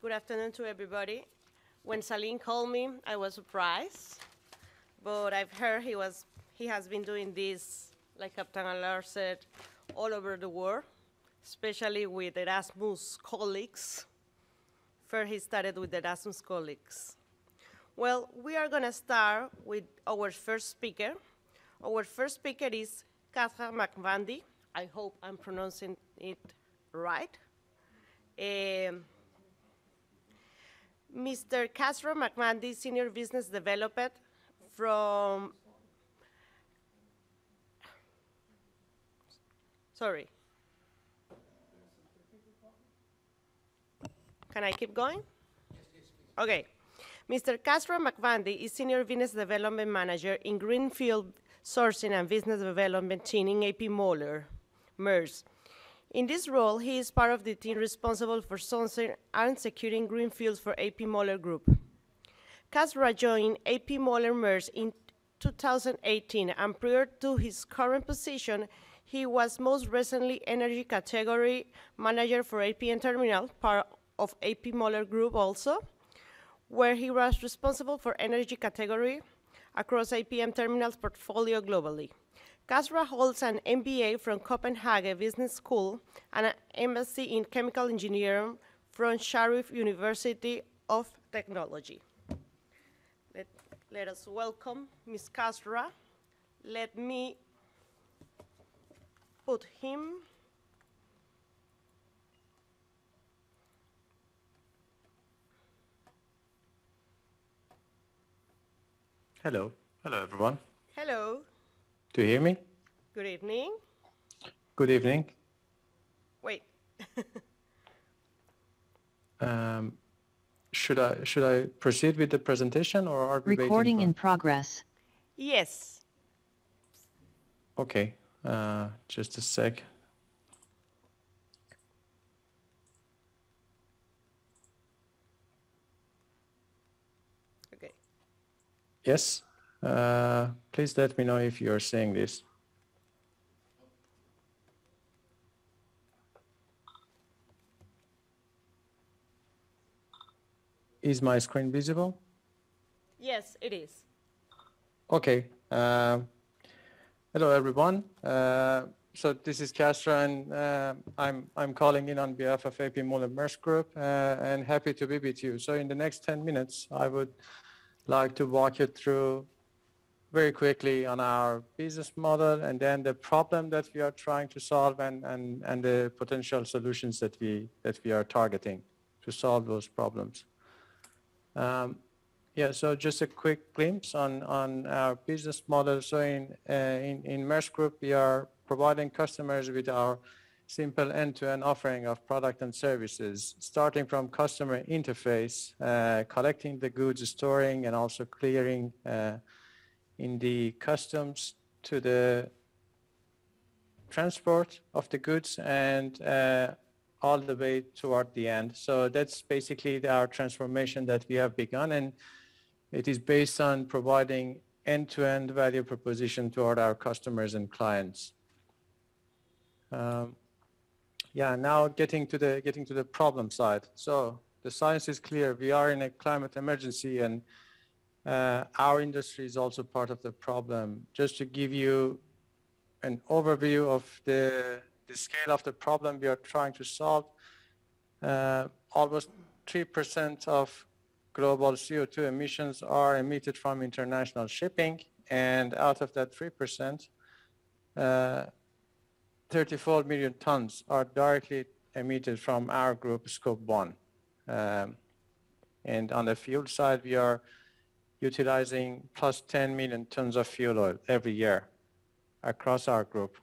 Good afternoon to everybody. When Salim called me, I was surprised, but I've heard he has been doing this, like Captain Alar said, all over the world, especially with Erasmus colleagues. First, he started with Erasmus colleagues. Well, we are going to start with our first speaker. Our first speaker is Kasra McVandy. I hope I'm pronouncing it right. Mr. Kasra McVandy, Senior Business Development from, sorry. Can I keep going? Okay. Mr. Kasra McVandy is Senior Business Development Manager in Greenfield Sourcing and Business Development team in AP Moller, MERS. In this role, he is part of the team responsible for sourcing and securing greenfields for AP Moller Group. Kasra joined AP Moller MERS in 2018, and prior to his current position, he was most recently Energy Category Manager for APM Terminal, part of AP Moller Group also, where he was responsible for energy category across APM Terminal's portfolio globally. Kasra holds an MBA from Copenhagen Business School and an MSc in Chemical Engineering from Sharif University of Technology. Let us welcome Ms. Kasra. Let me put him. Hello. Hello, everyone. Hello. Do you hear me? Good evening. Good evening. Wait. Should I proceed with the presentation, or are we Recording waiting in progress. Yes. Okay. Just a sec. Okay. Yes. Please let me know if you're seeing this. Is my screen visible? Yes, it is. Okay. Hello, everyone. So this is Kasra, and I'm calling in on behalf of AP Moller MERS Group, and happy to be with you. So in the next 10 minutes, I would like to walk you through very quickly on our business model, and then the problem that we are trying to solve, and the potential solutions that we are targeting to solve those problems. So just a quick glimpse on our business model. So in MERS Group, we are providing customers with our simple end-to-end offering of product and services, starting from customer interface, collecting the goods, storing, and also clearing in the customs, to the transport of the goods, and all the way toward the end. So that's basically our transformation that we have begun, and it is based on providing end-to-end value proposition toward our customers and clients. Now getting to the problem side. So the science is clear. We are in a climate emergency, and our industry is also part of the problem. Just to give you an overview of the scale of the problem we are trying to solve, almost 3% of global CO2 emissions are emitted from international shipping, and out of that 3%, 34 million tons are directly emitted from our group, Scope 1. And on the fuel side, we are utilizing plus 10 million tons of fuel oil every year across our group.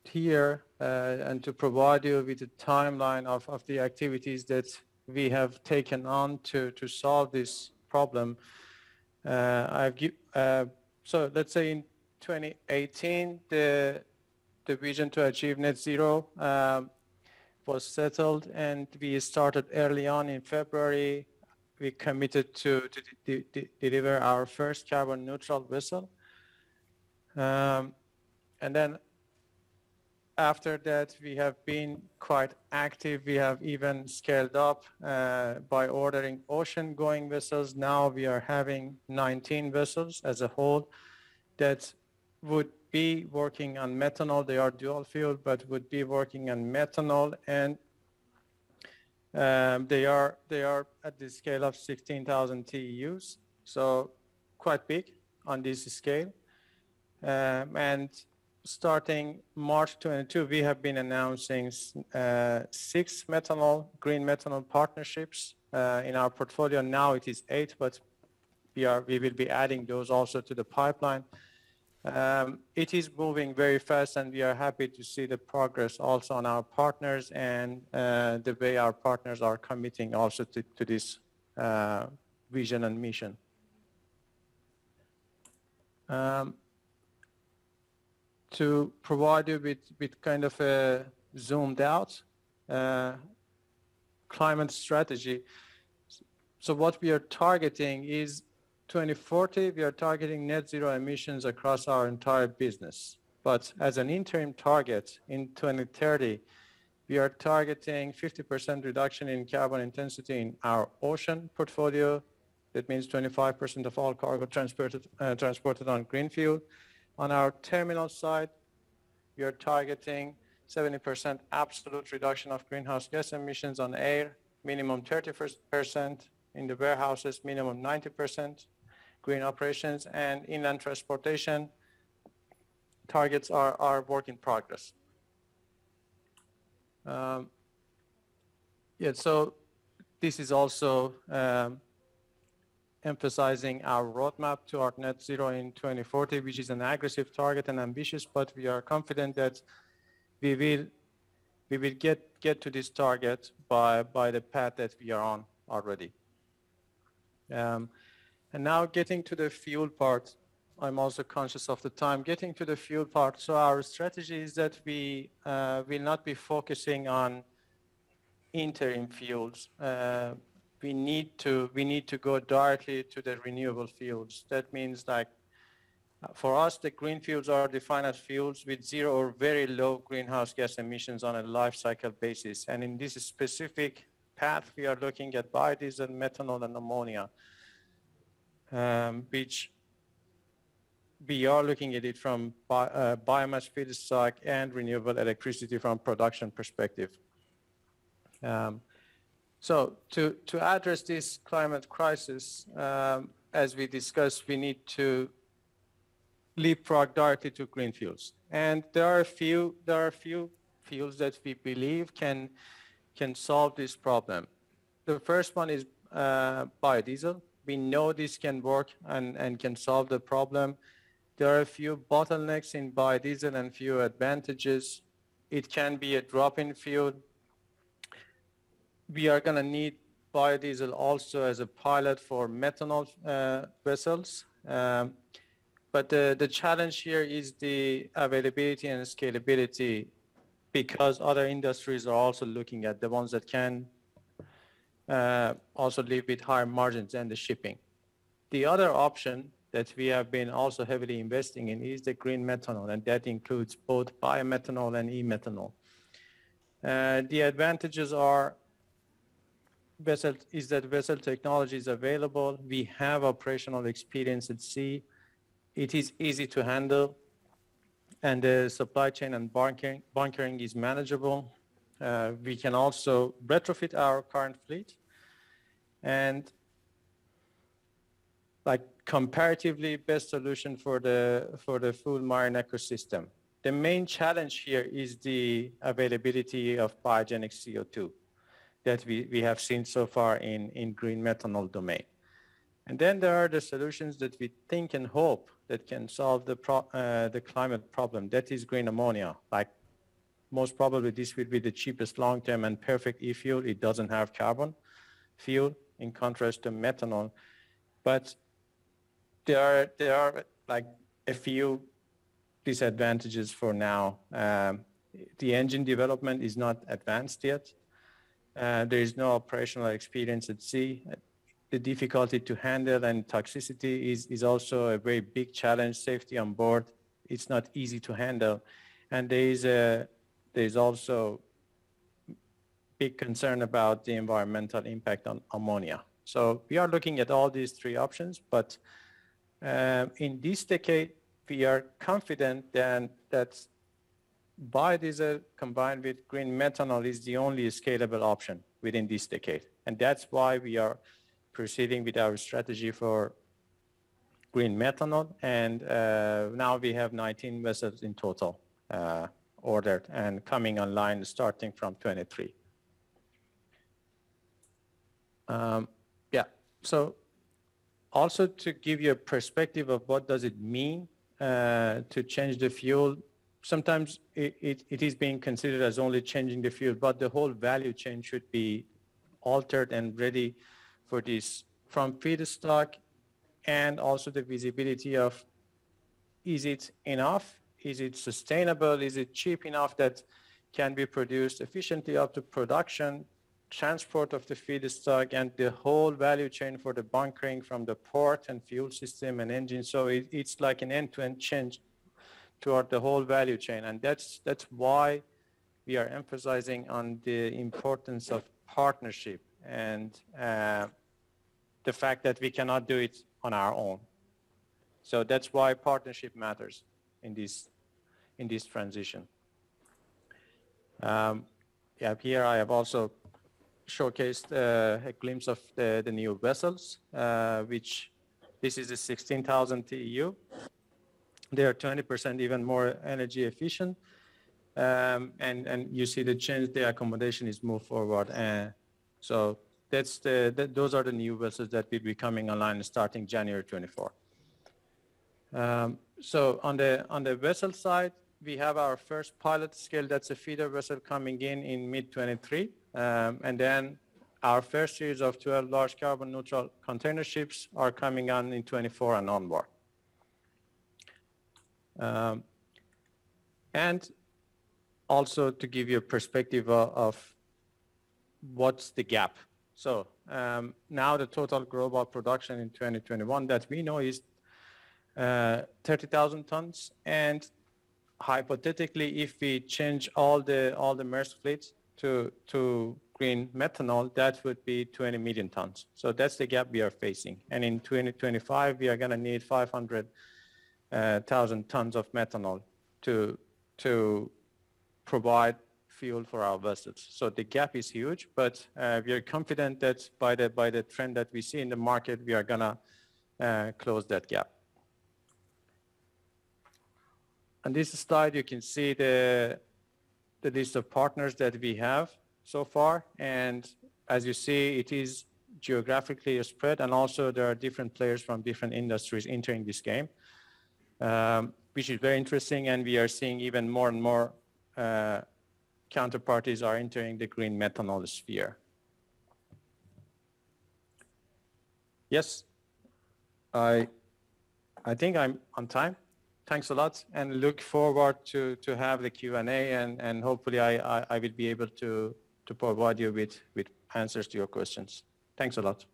Here, and to provide you with a timeline of the activities that we have taken on to solve this problem, so let's say in 2018, the vision to achieve net zero was settled, and we started early on in February. We committed to deliver our first carbon neutral vessel. And then after that, we have been quite active. We have even scaled up by ordering ocean-going vessels. Now we are having 19 vessels as a whole that would be working on methanol. They are dual fuel, but would be working on methanol, and they are at the scale of 16,000 TEUs, so quite big on this scale. And starting March 22, we have been announcing 6 green methanol partnerships in our portfolio. Now it is 8, but we will be adding those also to the pipeline. It is moving very fast, and we are happy to see the progress also on our partners and the way our partners are committing also to this vision and mission. To provide you with kind of a zoomed out climate strategy. So what we are targeting is 2040, we are targeting net zero emissions across our entire business. But as an interim target in 2030, we are targeting 50% reduction in carbon intensity in our ocean portfolio. That means 25% of all cargo transported on green fuel. On our terminal side, we are targeting 70% absolute reduction of greenhouse gas emissions on air, minimum 30% in the warehouses, minimum 90% green operations, and inland transportation targets are work in progress. So this is also emphasizing our roadmap to our net zero in 2040, which is an aggressive target and ambitious, but we are confident that we will get to this target by the path that we are on already. And now getting to the fuel part, I'm also conscious of the time. Getting to the fuel part, so our strategy is that we will not be focusing on interim fuels. We need to go directly to the renewable fuels. That means, like, for us, the green fuels are defined as fuels with zero or very low greenhouse gas emissions on a life cycle basis. And in this specific path, we are looking at biodiesel, methanol, and ammonia, which we are looking at it from biomass feedstock and renewable electricity from production perspective. So to address this climate crisis, as we discussed, we need to leapfrog directly to green fuels. And there are a few fuels that we believe can solve this problem. The first one is biodiesel. We know this can work and can solve the problem. There are a few bottlenecks in biodiesel and few advantages. It can be a drop-in fuel. We are going to need biodiesel also as a pilot for methanol vessels. But the challenge here is the availability and scalability, because other industries are also looking at the ones that can also live with higher margins than the shipping. The other option that we have been also heavily investing in is the green methanol, and that includes both biomethanol and e-methanol. The advantages are vessel technology is available. We have operational experience at sea. It is easy to handle, and the supply chain and bunkering is manageable. We can also retrofit our current fleet, and like comparatively best solution for the full marine ecosystem. The main challenge here is the availability of biogenic CO2 that we have seen so far in green methanol domain. And then there are the solutions that we think and hope that can solve the climate problem. That is green ammonia. Like, most probably this will be the cheapest long-term and perfect e-fuel. It doesn't have carbon fuel in contrast to methanol. But there are like a few disadvantages for now. The engine development is not advanced yet. There is no operational experience at sea. The difficulty to handle and toxicity is also a very big challenge. Safety on board, it's not easy to handle. And there is a there's also big concern about the environmental impact on ammonia. So we are looking at all these three options, but in this decade, we are confident that biodiesel combined with green methanol is the only scalable option within this decade. And that's why we are proceeding with our strategy for green methanol. And now we have 19 vessels in total ordered and coming online starting from 23. Yeah, so also to give you a perspective of what does it mean to change the fuel, sometimes it is being considered as only changing the fuel, but the whole value chain should be altered and ready for this, from feedstock and also the visibility of, is it enough? Is it sustainable? Is it cheap enough that can be produced efficiently up to production, transport of the feedstock, and the whole value chain for the bunkering from the port and fuel system and engine. So it's like an end-to-end change toward the whole value chain. And that's why we are emphasizing on the importance of partnership and the fact that we cannot do it on our own. So that's why partnership matters in this transition. Yeah, here I have also showcased a glimpse of the new vessels, which this is a 16,000 TEU. They are 20% even more energy efficient. And you see the change, the accommodation is moved forward. So those are the new vessels that will be coming online starting January 24. So on the vessel side, we have our first pilot scale, that's a feeder vessel coming in mid-23. And then our first series of 12 large carbon neutral container ships are coming on in 24 and onward. And also to give you a perspective of what's the gap. So now the total global production in 2021 that we know is 30,000 tons, and hypothetically, if we change all the Maersk fleets to green methanol, that would be 20 million tons. So that's the gap we are facing. And in 2025, we are going to need 500,000 tons of methanol to provide fuel for our vessels. So the gap is huge, but we are confident that by the trend that we see in the market, we are going to close that gap. On this slide, you can see the list of partners that we have so far. And as you see, it is geographically spread, and also there are different players from different industries entering this game, which is very interesting. And we are seeing even more and more counterparties are entering the green methanol sphere. Yes, I think I'm on time. Thanks a lot, and look forward to have the Q&A, and hopefully I will be able to provide you with answers to your questions. Thanks a lot.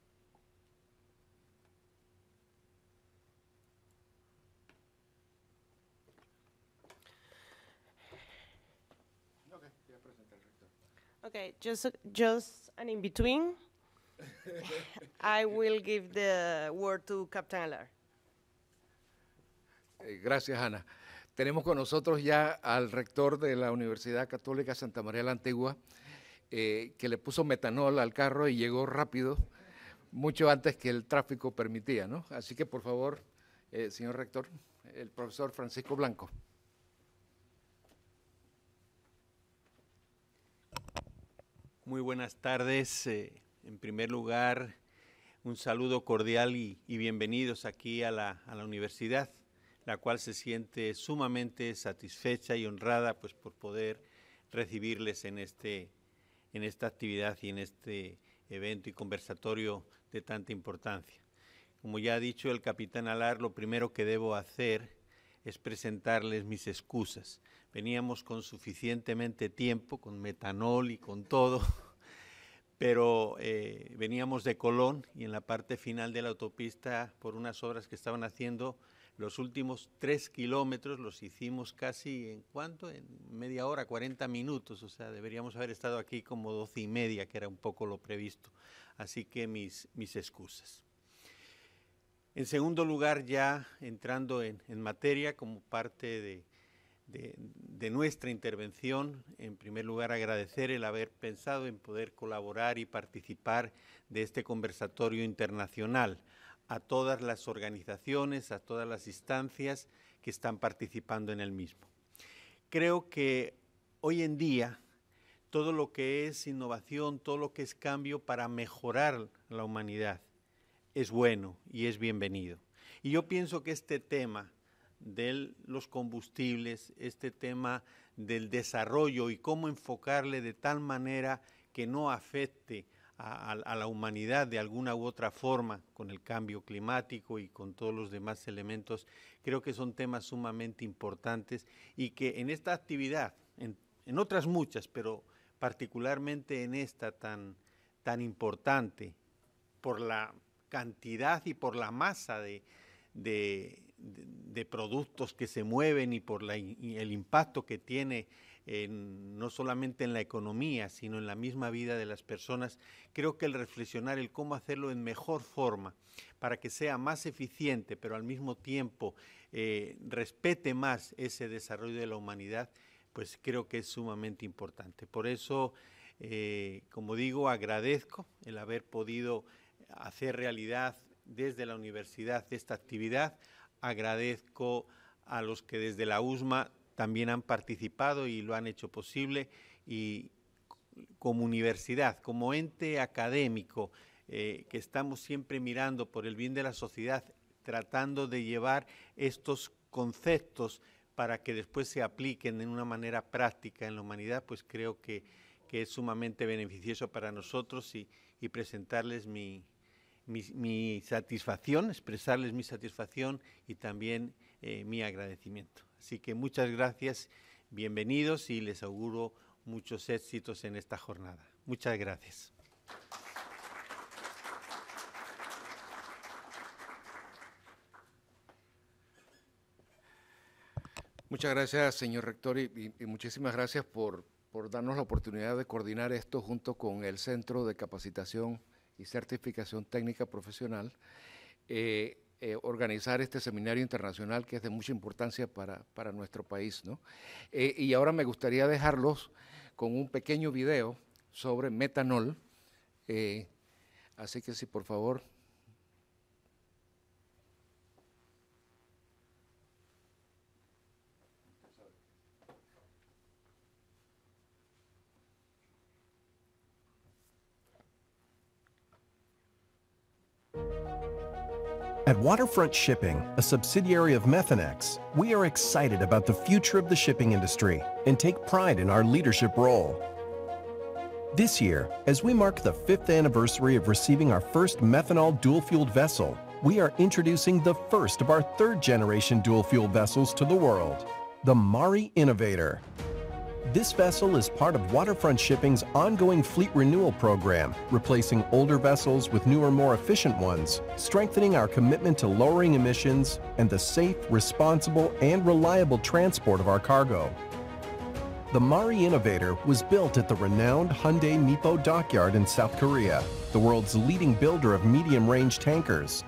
Okay, just an in-between. I will give the word to Captain Alar. Gracias, Ana. Tenemos con nosotros ya al rector de la Universidad Católica Santa María la Antigua, que le puso metanol al carro y llegó rápido, mucho antes que el tráfico permitía, ¿no? Así que, por favor, señor rector, el profesor Francisco Blanco. Muy buenas tardes. En primer lugar, un saludo cordial y bienvenidos aquí a la universidad, la cual se siente sumamente satisfecha y honrada pues, por poder recibirles en esta actividad y en este evento y conversatorio de tanta importancia. Como ya ha dicho el capitán Alar, lo primero que debo hacer es presentarles mis excusas. Veníamos con suficientemente tiempo, con metanol y con todo, pero veníamos de Colón y en la parte final de la autopista, por unas obras que estaban haciendo, Los últimos 3 kilómetros los hicimos casi, ¿en cuánto? En media hora, 40 minutos, o sea, deberíamos haber estado aquí como 12:30, que era un poco lo previsto. Así que mis excusas. En segundo lugar, ya entrando en materia, como parte de nuestra intervención, en primer lugar agradecer el haber pensado en poder colaborar y participar de este conversatorio internacional a todas las organizaciones, a todas las instancias que están participando en el mismo. Creo que hoy en día todo lo que es innovación, todo lo que es cambio para mejorar la humanidad es bueno y es bienvenido. Y yo pienso que este tema de los combustibles, este tema del desarrollo y cómo enfocarle de tal manera que no afecte a la humanidad de alguna u otra forma con el cambio climático y con todos los demás elementos, creo que son temas sumamente importantes y que en esta actividad, en otras muchas, pero particularmente en esta tan importante por la cantidad y por la masa de productos que se mueven y por el impacto que tiene no solamente en la economía, sino en la misma vida de las personas, creo que el reflexionar el cómo hacerlo en mejor forma para que sea más eficiente, pero al mismo tiempo respete más ese desarrollo de la humanidad, pues creo que es sumamente importante. Por eso, como digo, agradezco el haber podido hacer realidad desde la universidad esta actividad. Agradezco a los que desde la USMA también han participado y lo han hecho posible, y como universidad, como ente académico, que estamos siempre mirando por el bien de la sociedad, tratando de llevar estos conceptos para que después se apliquen de una manera práctica en la humanidad, pues creo que es sumamente beneficioso para nosotros y presentarles mi satisfacción, expresarles mi satisfacción y también mi agradecimiento. Así que muchas gracias, bienvenidos y les auguro muchos éxitos en esta jornada. Muchas gracias. Muchas gracias, señor rector, y muchísimas gracias por darnos la oportunidad de coordinar esto junto con el Centro de Capacitación y Certificación Técnica Profesional, organizar este seminario internacional que es de mucha importancia para nuestro país, ¿no? Y ahora me gustaría dejarlos con un pequeño video sobre metanol, así que sí, por favor. At Waterfront Shipping, a subsidiary of Methanex, we are excited about the future of the shipping industry and take pride in our leadership role. This year, as we mark the 5th anniversary of receiving our first methanol dual-fueled vessel, we are introducing the first of our 3rd-generation dual-fueled vessels to the world, the Mari Innovator. This vessel is part of Waterfront Shipping's ongoing fleet renewal program, replacing older vessels with newer, more efficient ones, strengthening our commitment to lowering emissions and the safe, responsible, and reliable transport of our cargo. The Mari Innovator was built at the renowned Hyundai Mipo Dockyard in South Korea, the world's leading builder of medium-range tankers.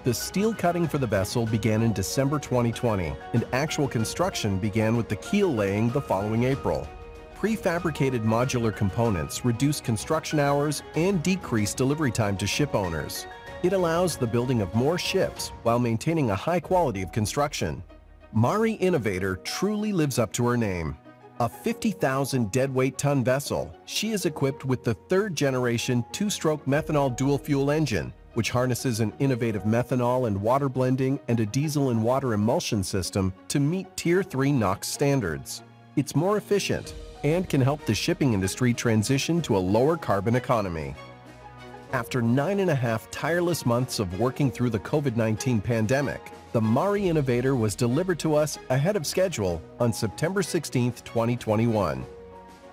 The steel cutting for the vessel began in December 2020, and actual construction began with the keel laying the following April. Prefabricated modular components reduce construction hours and decrease delivery time to ship owners. It allows the building of more ships while maintaining a high quality of construction. Mari Innovator truly lives up to her name. A 50,000 deadweight ton vessel, she is equipped with the 3rd-generation 2-stroke methanol dual-fuel engine, which harnesses an innovative methanol and water blending and a diesel and water emulsion system to meet Tier 3 NOx standards. It's more efficient and can help the shipping industry transition to a lower carbon economy. After 9.5 tireless months of working through the COVID-19 pandemic, the Mari Innovator was delivered to us ahead of schedule on September 16, 2021.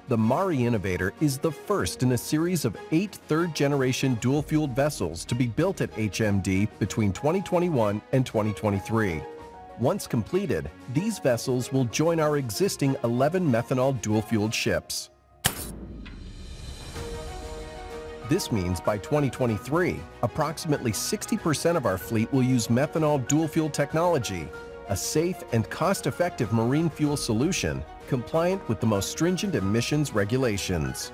The Mari Innovator is the first in a series of 8 3rd-generation dual-fueled vessels to be built at HMD between 2021 and 2023. Once completed, these vessels will join our existing 11 methanol dual-fueled ships. This means by 2023, approximately 60% of our fleet will use methanol dual-fuel technology, a safe and cost-effective marine fuel solution compliant with the most stringent emissions regulations.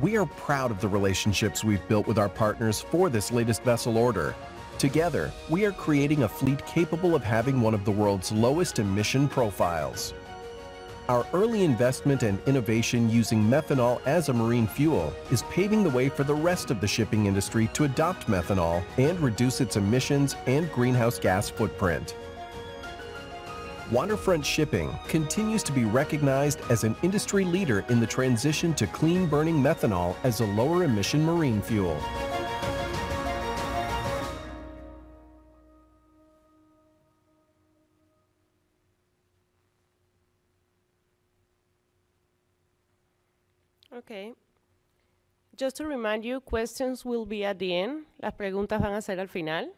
We are proud of the relationships we've built with our partners for this latest vessel order. Together, we are creating a fleet capable of having one of the world's lowest emission profiles. Our early investment and innovation using methanol as a marine fuel is paving the way for the rest of the shipping industry to adopt methanol and reduce its emissions and greenhouse gas footprint. Waterfront shipping continues to be recognized as an industry leader in the transition to clean-burning methanol as a lower-emission marine fuel. Okay. Just to remind you, questions will be at the end. Las preguntas van a ser al final.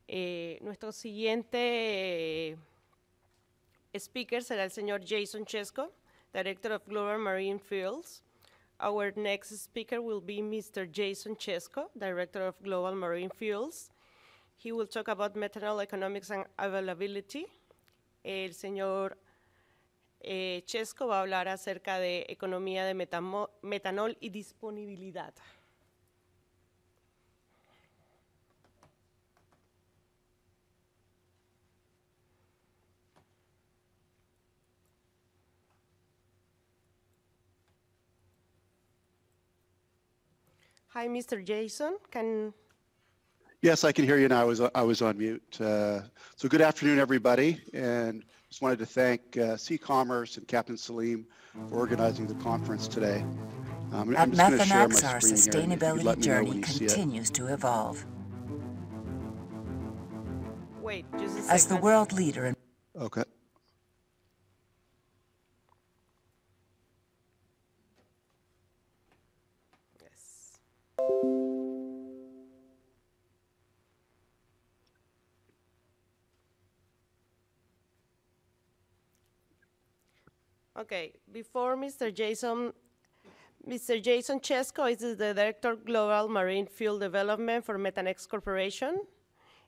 Nuestro siguiente speaker será el señor Jason Chesko, Director of Global Marine Fuels. Our next speaker will be Mr. Jason Chesko, Director of Global Marine Fuels. He will talk about methanol economics and availability. El señor Chesko va a hablar acerca de economía de metanol y disponibilidad. Hi, Mr. Jason. Yes, I can hear you now. I was on mute. So good afternoon, everybody, and just wanted to thank Sea Commerce and Captain Salim for organizing the conference today. At Methanex, our sustainability journey continues to evolve. Wait, just a second. As the world leader in... Okay. Yes. Okay, before Mr. Jason Chesko is the Director of Global Marine Fuel Development for Methanex Corporation.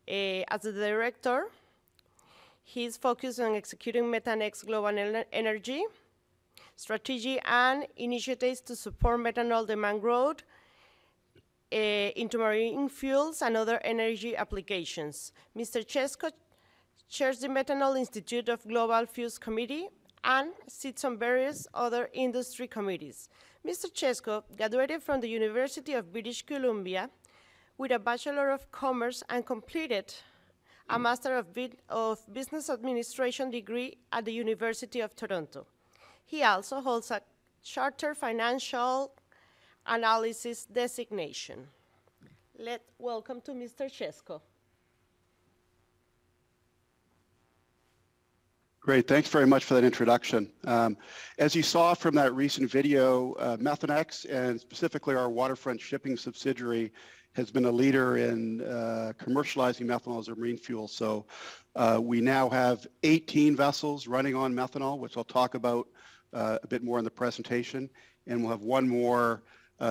As the Director, he's focused on executing Methanex global energy strategy and initiatives to support methanol demand growth into marine fuels and other energy applications. Mr. Chesko chairs the Methanol Institute of Global Fuels Committee and sits on various other industry committees. Mr. Chesko graduated from the University of British Columbia with a Bachelor of Commerce and completed a Master of Business Administration degree at the University of Toronto. He also holds a Chartered Financial Analysis designation. Welcome to Mr. Chesko. Great, thanks very much for that introduction. As you saw from that recent video, Methanex, and specifically our waterfront shipping subsidiary, has been a leader in commercializing methanol as a marine fuel. So we now have 18 vessels running on methanol, which I'll talk about a bit more in the presentation, and we'll have one more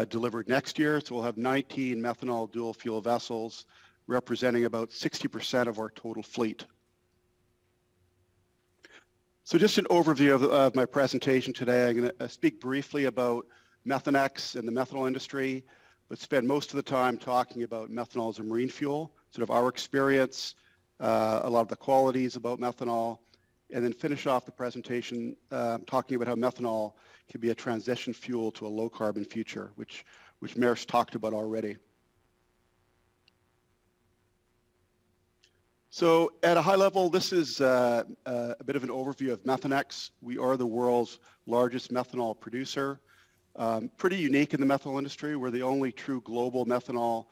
delivered next year. So we'll have 19 methanol dual fuel vessels representing about 60% of our total fleet. So just an overview of my presentation today. I'm going to speak briefly about Methanex and the methanol industry, but spend most of the time talking about methanol as a marine fuel, sort of our experience, a lot of the qualities about methanol, and then finish off the presentation talking about how methanol can be a transition fuel to a low carbon future, which Maris talked about already. So at a high level, this is a bit of an overview of Methanex. We are the world's largest methanol producer. Pretty unique in the methanol industry. We're the only true global methanol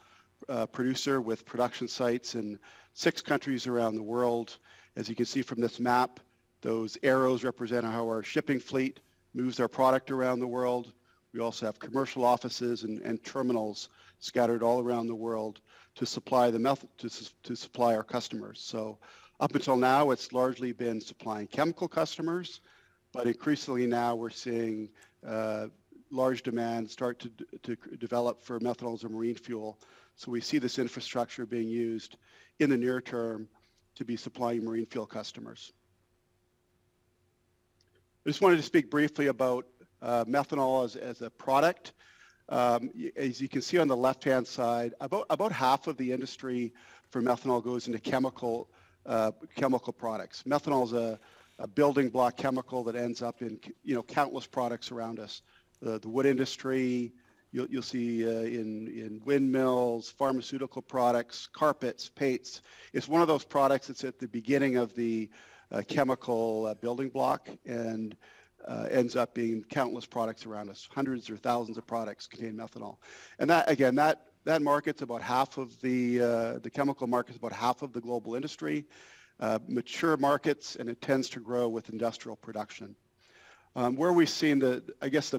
producer with production sites in 6 countries around the world. As you can see from this map, those arrows represent how our shipping fleet moves our product around the world. We also have commercial offices and terminals scattered all around the world to supply to supply our customers. So Up until now, it's largely been supplying chemical customers, but increasingly now we're seeing large demand start to develop for methanol as a marine fuel. So we see this infrastructure being used in the near term to be supplying marine fuel customers. I just wanted to speak briefly about methanol as a product. As you can see on the left-hand side, about half of the industry for methanol goes into chemical products. Methanol is a building block chemical that ends up in countless products around us. The wood industry, you'll see in windmills, pharmaceutical products, carpets, paints. It's one of those products that's at the beginning of the chemical building block and ends up being countless products around us. Hundreds or thousands of products contain methanol. And that, again, that market's about half of the chemical market's about half of the global industry. Mature markets, and it tends to grow with industrial production. Where we've seen the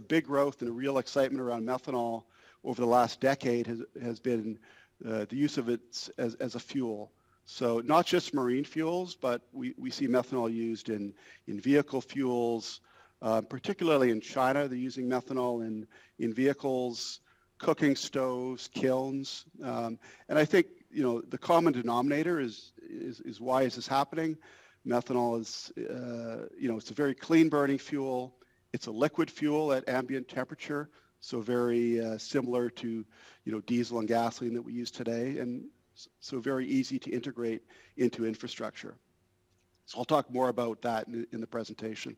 big growth and the real excitement around methanol over the last decade has been the use of it as a fuel. So not just marine fuels, but we see methanol used in vehicle fuels, particularly in China. They're using methanol in vehicles, cooking stoves, kilns. And I think the common denominator is why is this happening? Methanol is, it's a very clean burning fuel. It's a liquid fuel at ambient temperature, so very similar to, diesel and gasoline that we use today, and so very easy to integrate into infrastructure. So I'll talk more about that in the presentation.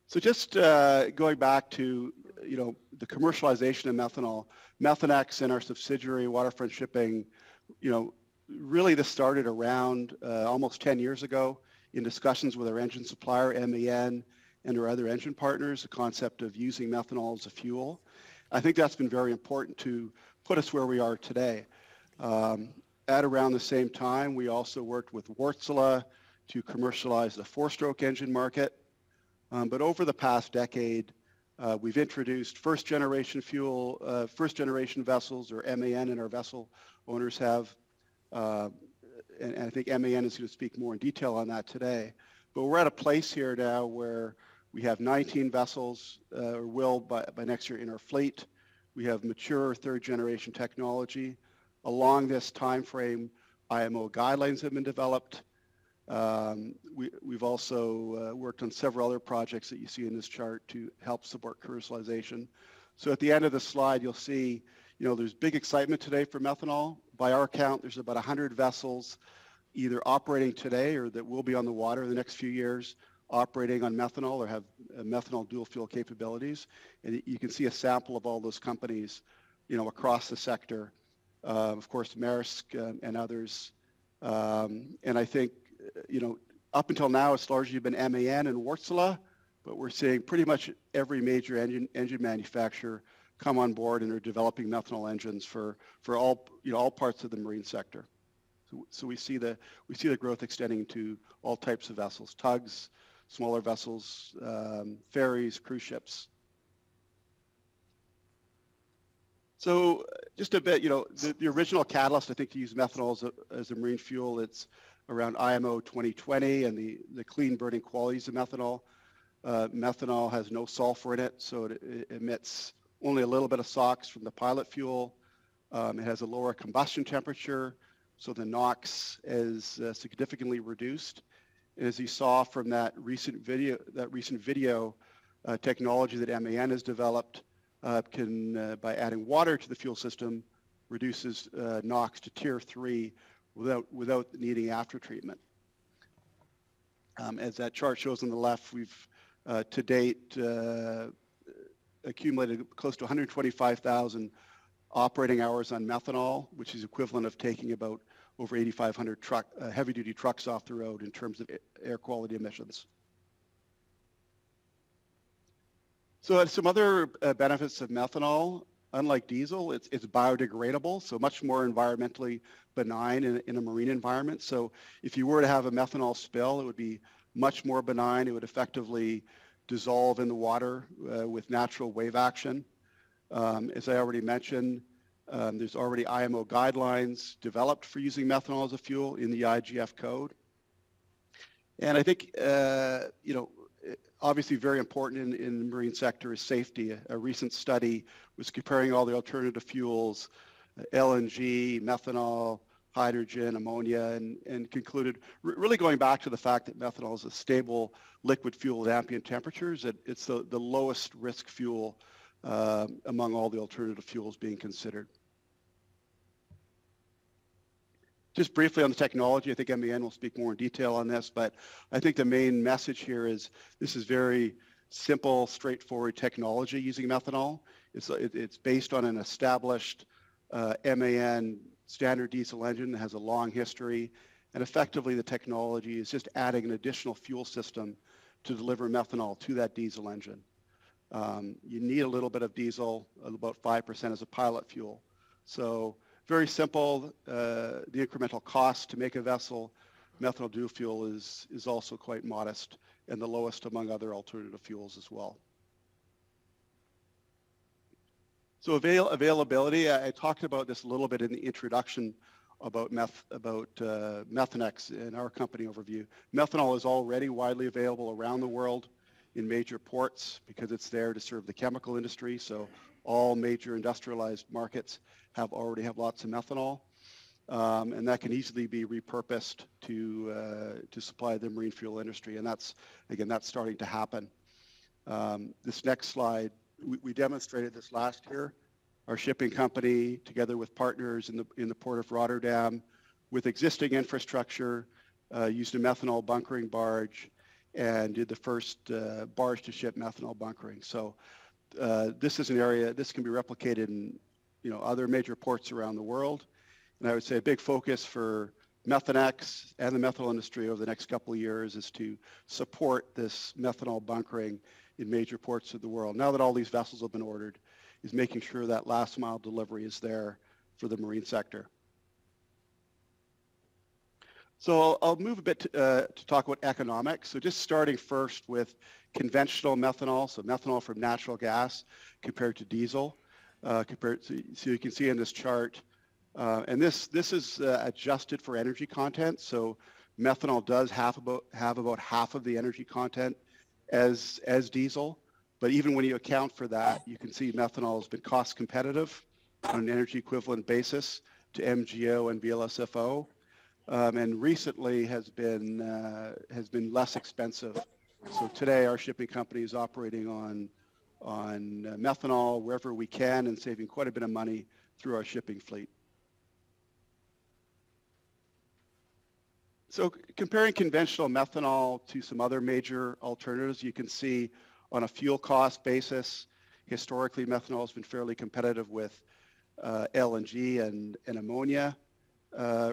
So just going back to, the commercialization of methanol, Methanex and our subsidiary Waterfront Shipping, really this started around almost 10 years ago in discussions with our engine supplier, MAN, and our other engine partners, the concept of using methanol as a fuel. I think that's been very important to put us where we are today. At around the same time, we also worked with Wärtsilä to commercialize the four-stroke engine market. But over the past decade, we've introduced first-generation fuel, first-generation vessels, or MAN and our vessel owners have. And I think MAN is going to speak more in detail on that today. But we're at a place here now where we have 19 vessels, or will by next year in our fleet. We have mature third-generation technology. Along this time frame, IMO guidelines have been developed. We've also worked on several other projects that you see in this chart to help support commercialization. So at the end of the slide, you'll see, there's big excitement today for methanol. By our count, there's about 100 vessels either operating today or that will be on the water in the next few years, operating on methanol or have methanol dual fuel capabilities. And you can see a sample of all those companies, across the sector. Of course, Maersk and others. And I think, up until now, it's largely been MAN and Wärtsilä, but we're seeing pretty much every major engine manufacturer come on board and are developing methanol engines for all parts of the marine sector. So we see the growth extending to all types of vessels, tugs, smaller vessels, ferries, cruise ships. So just a bit, the original catalyst, I think, to use methanol as a marine fuel, it's around IMO 2020 and the clean burning qualities of methanol. Methanol has no sulfur in it, so it emits only a little bit of SOx from the pilot fuel. It has a lower combustion temperature, so the NOx is significantly reduced. And as you saw from that recent video technology that MAN has developed, can by adding water to the fuel system, reduces NOx to tier 3 without needing after treatment. As that chart shows on the left, we've to date accumulated close to 125,000 operating hours on methanol, which is equivalent of taking about over 8,500 heavy-duty trucks off the road in terms of air quality emissions. So some other benefits of methanol. Unlike diesel, it's biodegradable, so much more environmentally benign in a marine environment. So if you were to have a methanol spill, it would be much more benign. It would effectively dissolve in the water with natural wave action. As I already mentioned, There's already IMO guidelines developed for using methanol as a fuel in the IGF code. And I think, obviously very important in the marine sector is safety. A recent study was comparing all the alternative fuels, LNG, methanol, hydrogen, ammonia, and concluded, really going back to the fact that methanol is a stable liquid fuel at ambient temperatures, that it's the lowest risk fuel among all the alternative fuels being considered. Just briefly on the technology, I think MEN will speak more in detail on this, but I think the main message here is this is very simple, straightforward technology using methanol. It's based on an established MAN standard diesel engine that has a long history, and effectively the technology is just adding an additional fuel system to deliver methanol to that diesel engine. You need a little bit of diesel, about 5% as a pilot fuel. So very simple. The incremental cost to make a vessel methanol dual fuel is also quite modest and the lowest among other alternative fuels as well. So availability, I talked about this a little bit in the introduction about Methanex in our company overview. Methanol is already widely available around the world in major ports because it's there to serve the chemical industry. So all major industrialized markets already have lots of methanol, and that can easily be repurposed to supply the marine fuel industry. And that's starting to happen. This next slide, we demonstrated this last year. Our shipping company, together with partners in the port of Rotterdam, with existing infrastructure, used a methanol bunkering barge and did the first barge to ship methanol bunkering. So this is an area, this can be replicated in other major ports around the world. And I would say a big focus for Methanex and the methanol industry over the next couple of years is to support this methanol bunkering in major ports of the world. Now that all these vessels have been ordered, is making sure that last mile delivery is there for the marine sector. So I'll move a bit to talk about economics. So just starting first with conventional methanol, so methanol from natural gas compared to diesel. So you can see in this chart, and this is adjusted for energy content. So methanol does have about half of the energy content as diesel, but even when you account for that, you can see methanol has been cost competitive on an energy equivalent basis to MGO and VLSFO, and recently has been less expensive. So today our shipping company is operating on methanol wherever we can and saving quite a bit of money through our shipping fleet. So comparing conventional methanol to some other major alternatives, you can see on a fuel cost basis, historically methanol has been fairly competitive with LNG and ammonia.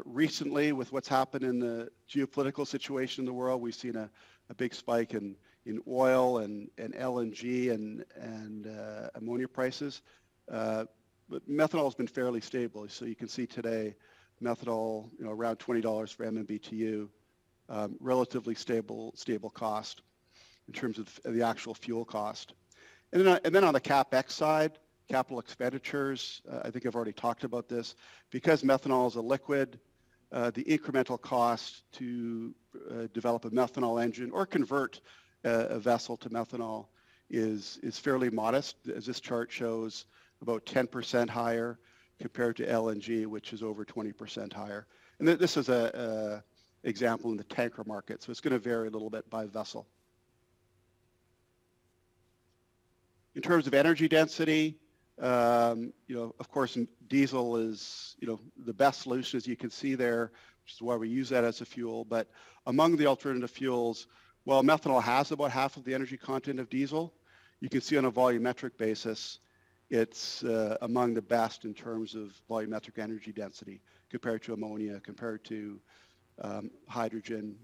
Recently, with what's happened in the geopolitical situation in the world, we've seen a big spike in oil and LNG and ammonia prices. But methanol has been fairly stable. So you can see today, methanol, around $20 for MMBTU, relatively stable cost in terms of the actual fuel cost. And then on the CapEx side, capital expenditures, I think I've already talked about this. Because methanol is a liquid, the incremental cost to develop a methanol engine or convert a vessel to methanol is fairly modest, as this chart shows, about 10% higher compared to LNG, which is over 20% higher. And this is an example in the tanker market, so it's going to vary a little bit by vessel. In terms of energy density, of course, diesel is, the best solution, as you can see there, which is why we use that as a fuel. But among the alternative fuels, while methanol has about half of the energy content of diesel, you can see on a volumetric basis, it's among the best in terms of volumetric energy density compared to ammonia, compared to hydrogen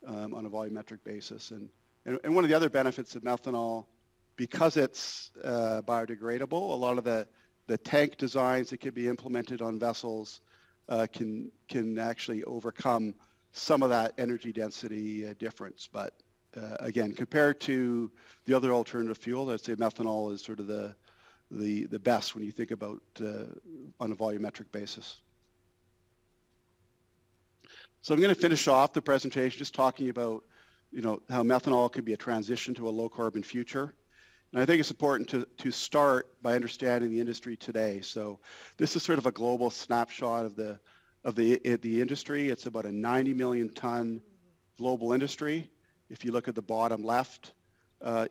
on a volumetric basis. And one of the other benefits of methanol, because it's biodegradable, a lot of the tank designs that can be implemented on vessels can actually overcome some of that energy density difference. But again, compared to the other alternative fuel, I'd say methanol is sort of the the best when you think about on a volumetric basis. So I'm going to finish off the presentation just talking about, how methanol could be a transition to a low carbon future. And I think it's important to start by understanding the industry today. So this is sort of a global snapshot of the industry. It's about a 90 million ton global industry. If you look at the bottom left,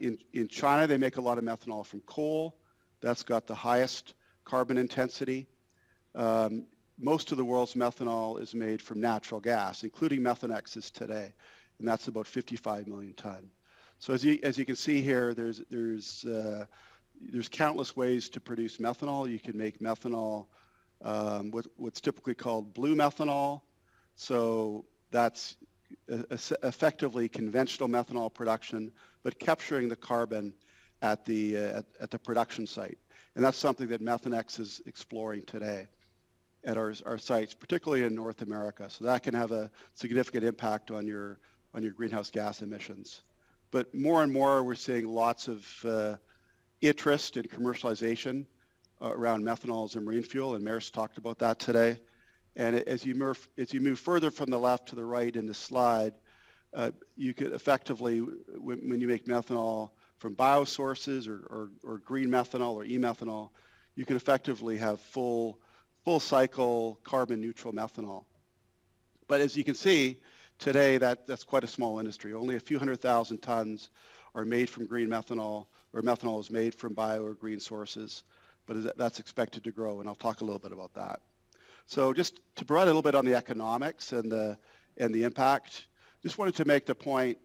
in China, they make a lot of methanol from coal. That's got the highest carbon intensity. Most of the world's methanol is made from natural gas, including Methanex's today, and that's about 55 million ton. So as you can see here, there's countless ways to produce methanol. You can make methanol with what's typically called blue methanol. So that's effectively conventional methanol production, but capturing the carbon at the production site, and that's something that Methanex is exploring today at our sites, particularly in North America. So that can have a significant impact on your greenhouse gas emissions. But more and more, we're seeing lots of interest in commercialization around methanol as a marine fuel, and Maris talked about that today. And as you move further from the left to the right in the slide, you could effectively, when you make methanol from biosources or green methanol or e-methanol, you can effectively have full cycle carbon neutral methanol. But as you can see, today that's quite a small industry. Only a few 100,000 tons are made from green methanol, or methanol is made from bio or green sources, but that's expected to grow, and I'll talk a little bit about that. So just to provide a little bit on the economics and the impact, just wanted to make the point,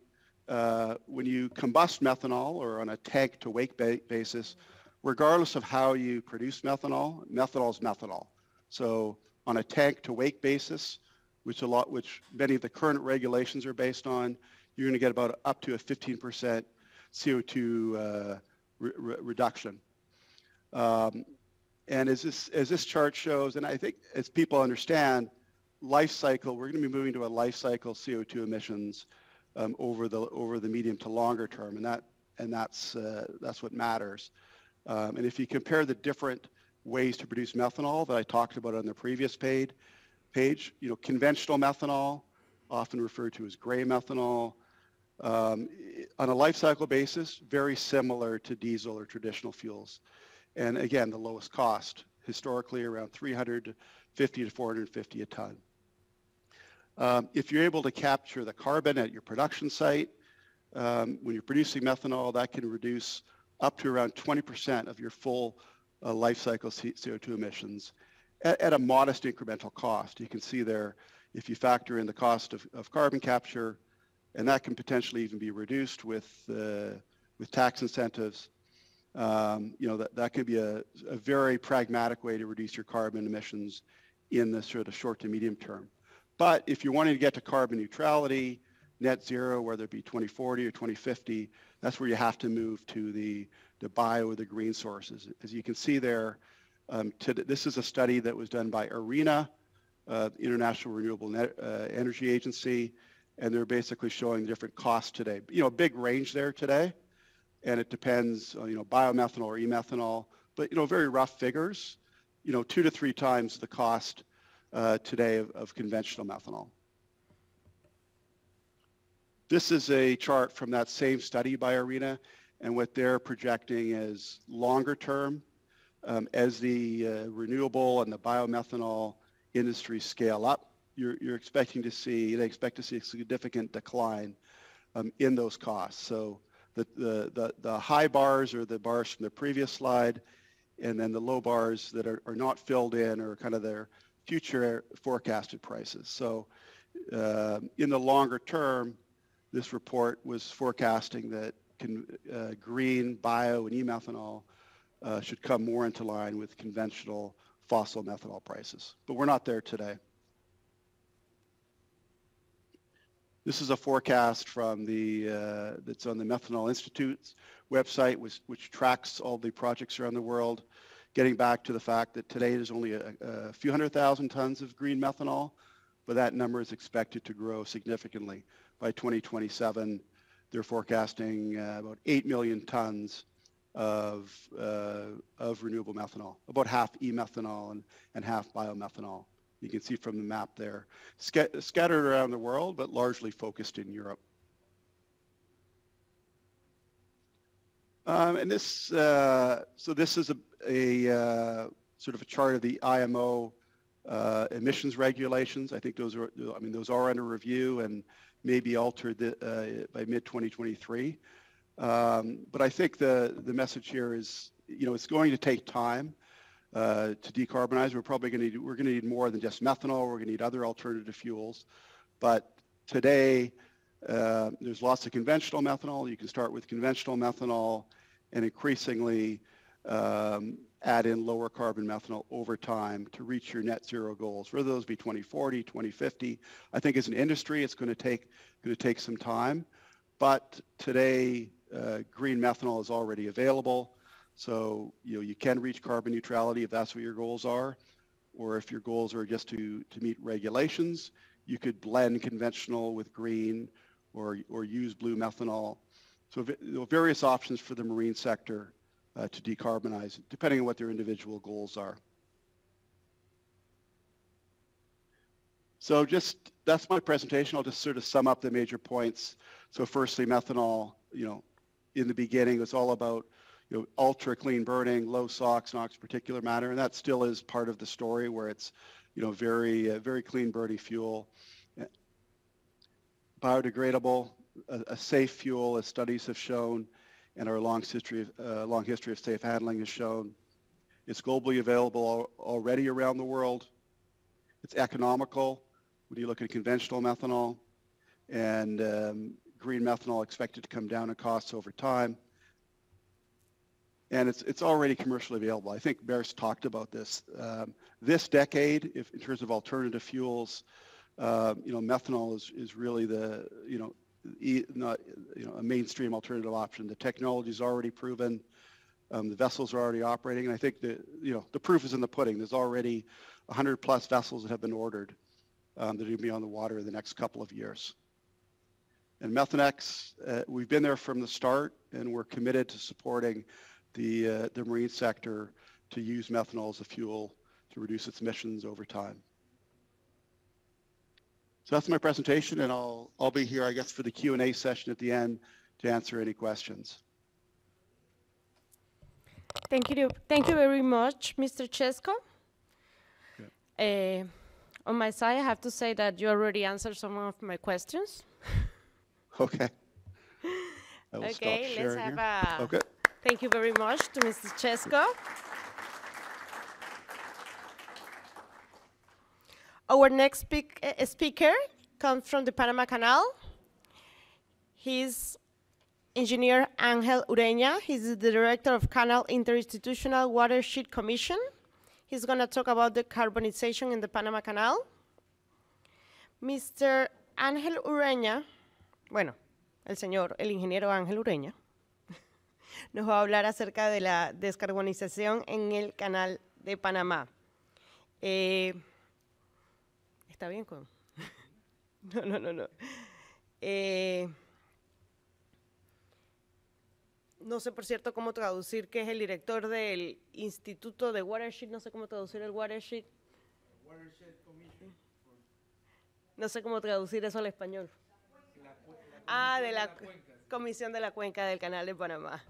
when you combust methanol or on a tank to wake basis, regardless of how you produce methanol, methanol is methanol. So on a tank to wake basis, which many of the current regulations are based on, you're going to get about up to a 15% CO2 reduction. And as this chart shows, and I think as people understand, life cycle, we're going to be moving to a life cycle CO2 emissions over the medium to longer term, and that's what matters. And if you compare the different ways to produce methanol that I talked about on the previous page, conventional methanol, often referred to as gray methanol, on a life cycle basis, very similar to diesel or traditional fuels. And again, the lowest cost, historically around $350 to $450 a ton. If you're able to capture the carbon at your production site, when you're producing methanol, that can reduce up to around 20% of your full life cycle CO2 emissions at a modest incremental cost. You can see there, if you factor in the cost of carbon capture, and that can potentially even be reduced with tax incentives, that could be a very pragmatic way to reduce your carbon emissions in the sort of short to medium term. But if you're wanting to get to carbon neutrality, net zero, whether it be 2040 or 2050, that's where you have to move to the bio or the green sources. As you can see there, this is a study that was done by IRENA, International Renewable Energy Agency, and they're basically showing the different costs today. Big range there today, and it depends on, biomethanol or e-methanol, but, very rough figures, 2 to 3 times the cost today of conventional methanol. This is a chart from that same study by IRENA, and what they're projecting is longer term, as the renewable and the biomethanol industry scale up, they expect to see a significant decline in those costs. So the high bars are the bars from the previous slide, and then the low bars that are not filled in are kind of their future forecasted prices. So in the longer term, this report was forecasting that green, bio, and e-methanol should come more into line with conventional fossil methanol prices. But we're not there today. This is a forecast from that's on the Methanol Institute's website, which tracks all the projects around the world, getting back to the fact that today there's only a few 100,000 tons of green methanol, but that number is expected to grow significantly. By 2027, they're forecasting about 8 million tons of renewable methanol, about half e-methanol and half biomethanol. You can see from the map there, scattered around the world, but largely focused in Europe. And this, so this is a sort of a chart of the IMO emissions regulations. I think those are, I mean, those are under review and may be altered by mid-2023. But I think the message here is, you know, it's going to take time to decarbonize. We're probably going to need more than just methanol. We're going to need other alternative fuels. But today, there's lots of conventional methanol. You can start with conventional methanol and increasingly add in lower carbon methanol over time to reach your net zero goals, whether those be 2040, 2050. I think as an industry, it's going to take some time. But today, green methanol is already available. So, you know, you can reach carbon neutrality if that's what your goals are. Or if your goals are just to meet regulations, you could blend conventional with green or use blue methanol. So various options for the marine sector to decarbonize, depending on what their individual goals are. So that's my presentation. I'll just sort of sum up the major points. So firstly, methanol, you know, in the beginning, it's all about, you know, ultra clean burning, low SOx, NOx particulate matter, and that still is part of the story where it's, you know, very clean burning fuel, biodegradable, a safe fuel, as studies have shown, and our long history of safe handling has shown. It's globally available already around the world. It's economical when you look at conventional methanol, and green methanol expected to come down in costs over time. And it's already commercially available. I think Bear's talked about this. This decade, in terms of alternative fuels, you know, methanol is really the, you know, a mainstream alternative option. The technology is already proven. The vessels are already operating, and I think the proof is in the pudding. There's already 100 plus vessels that have been ordered that are going to be on the water in the next couple of years. And Methanex, we've been there from the start, and we're committed to supporting the marine sector to use methanol as a fuel to reduce its emissions over time. So that's my presentation, and I'll be here, I guess, for the Q&A session at the end to answer any questions. Thank you very much, Mr. Chesko. Okay. On my side, I have to say that you already answered some of my questions. Okay. I will stop sharing let's have here. Okay. Thank you very much to Mr. Chesko. Our next speaker comes from the Panama Canal. He's Engineer Ángel Ureña. He's the Director of Canal Interinstitutional Watershed Commission. He's going to talk about decarbonization in the Panama Canal. Mr. Ángel Ureña, bueno, el ingeniero Ángel Ureña, nos va a hablar acerca de la descarbonización en el Canal de Panamá. ¿Está bien con? No. No sé, por cierto, cómo traducir que es el director del Instituto de Watershed. No sé cómo traducir el Watershed. Watershed Commission. No sé cómo traducir eso al español. De la Comisión de la Cuenca del Canal de Panamá.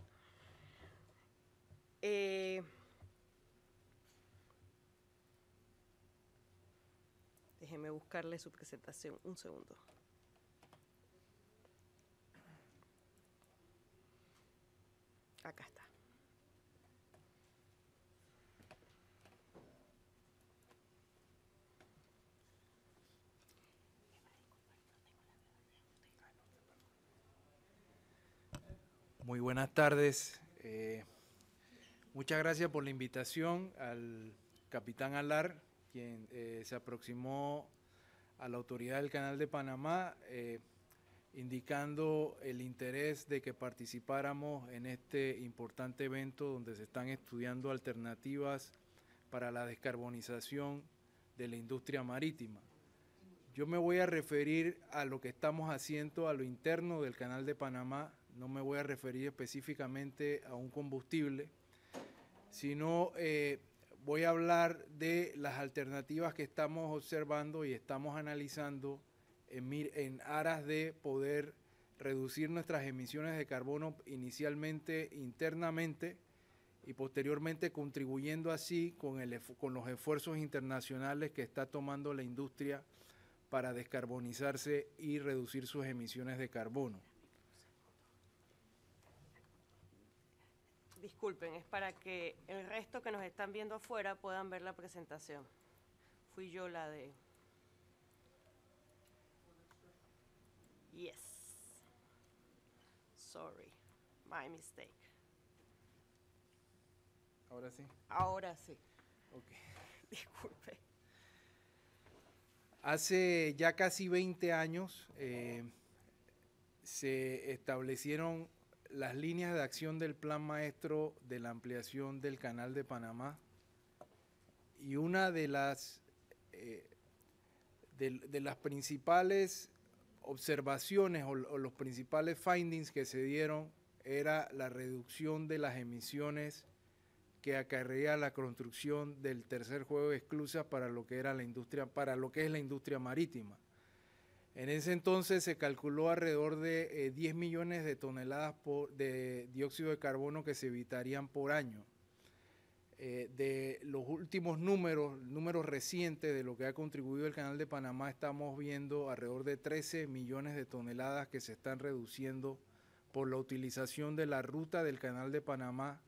Déjeme buscarle su presentación. Un segundo. Acá está. Muy buenas tardes. Muchas gracias por la invitación al capitán Alar, quien se aproximó a la autoridad del Canal de Panamá, indicando el interés de que participáramos en este importante evento donde se están estudiando alternativas para la descarbonización de la industria marítima. Yo me voy a referir a lo que estamos haciendo a lo interno del Canal de Panamá no me voy a referir específicamente a un combustible, sino voy a hablar de las alternativas que estamos observando y estamos analizando en aras de poder reducir nuestras emisiones de carbono inicialmente internamente y posteriormente contribuyendo así con los esfuerzos internacionales que está tomando la industria para descarbonizarse y reducir sus emisiones de carbono. Disculpen, es para que el resto que nos están viendo afuera puedan ver la presentación. Fui yo la de... Yes. Sorry, my mistake. ¿Ahora sí? Ahora sí. Ok. Disculpe. Hace ya casi 20 años se establecieron las líneas de acción del Plan Maestro de la ampliación del Canal de Panamá, y una de las principales observaciones o los principales findings que se dieron era la reducción de las emisiones que acarrea la construcción del tercer juego de esclusas para lo que era la industria, para lo que es la industria marítima. En ese entonces se calculó alrededor de 10 millones de toneladas de dióxido de carbono que se evitarían por año. De los últimos números recientes de lo que ha contribuido el Canal de Panamá, estamos viendo alrededor de 13 millones de toneladas que se están reduciendo por la utilización de la ruta del Canal de Panamá,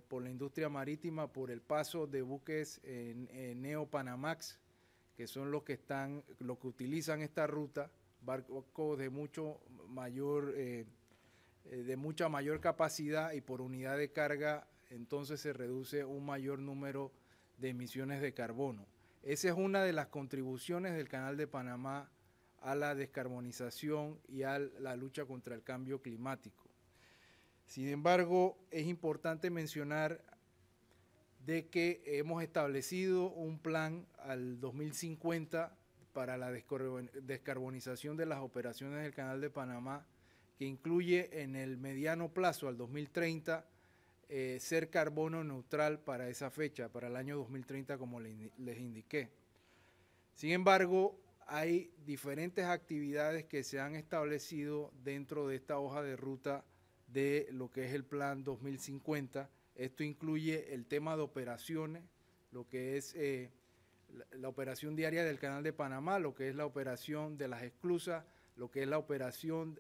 por la industria marítima, por el paso de buques Neo-Panamax, que son los que utilizan esta ruta, barcos de mucha mayor capacidad, y por unidad de carga entonces se reduce un mayor número de emisiones de carbono. Esa es una de las contribuciones del Canal de Panamá a la descarbonización y a la lucha contra el cambio climático. Sin embargo, es importante mencionar de que hemos establecido un plan al 2050 para la descarbonización de las operaciones del Canal de Panamá, que incluye en el mediano plazo, al 2030, ser carbono neutral para esa fecha, para el año 2030, como les indiqué. Sin embargo, hay diferentes actividades que se han establecido dentro de esta hoja de ruta de lo que es el plan 2050. Esto incluye el tema de operaciones, lo que es la operación diaria del Canal de Panamá, lo que es la operación de las esclusas, lo que es la operación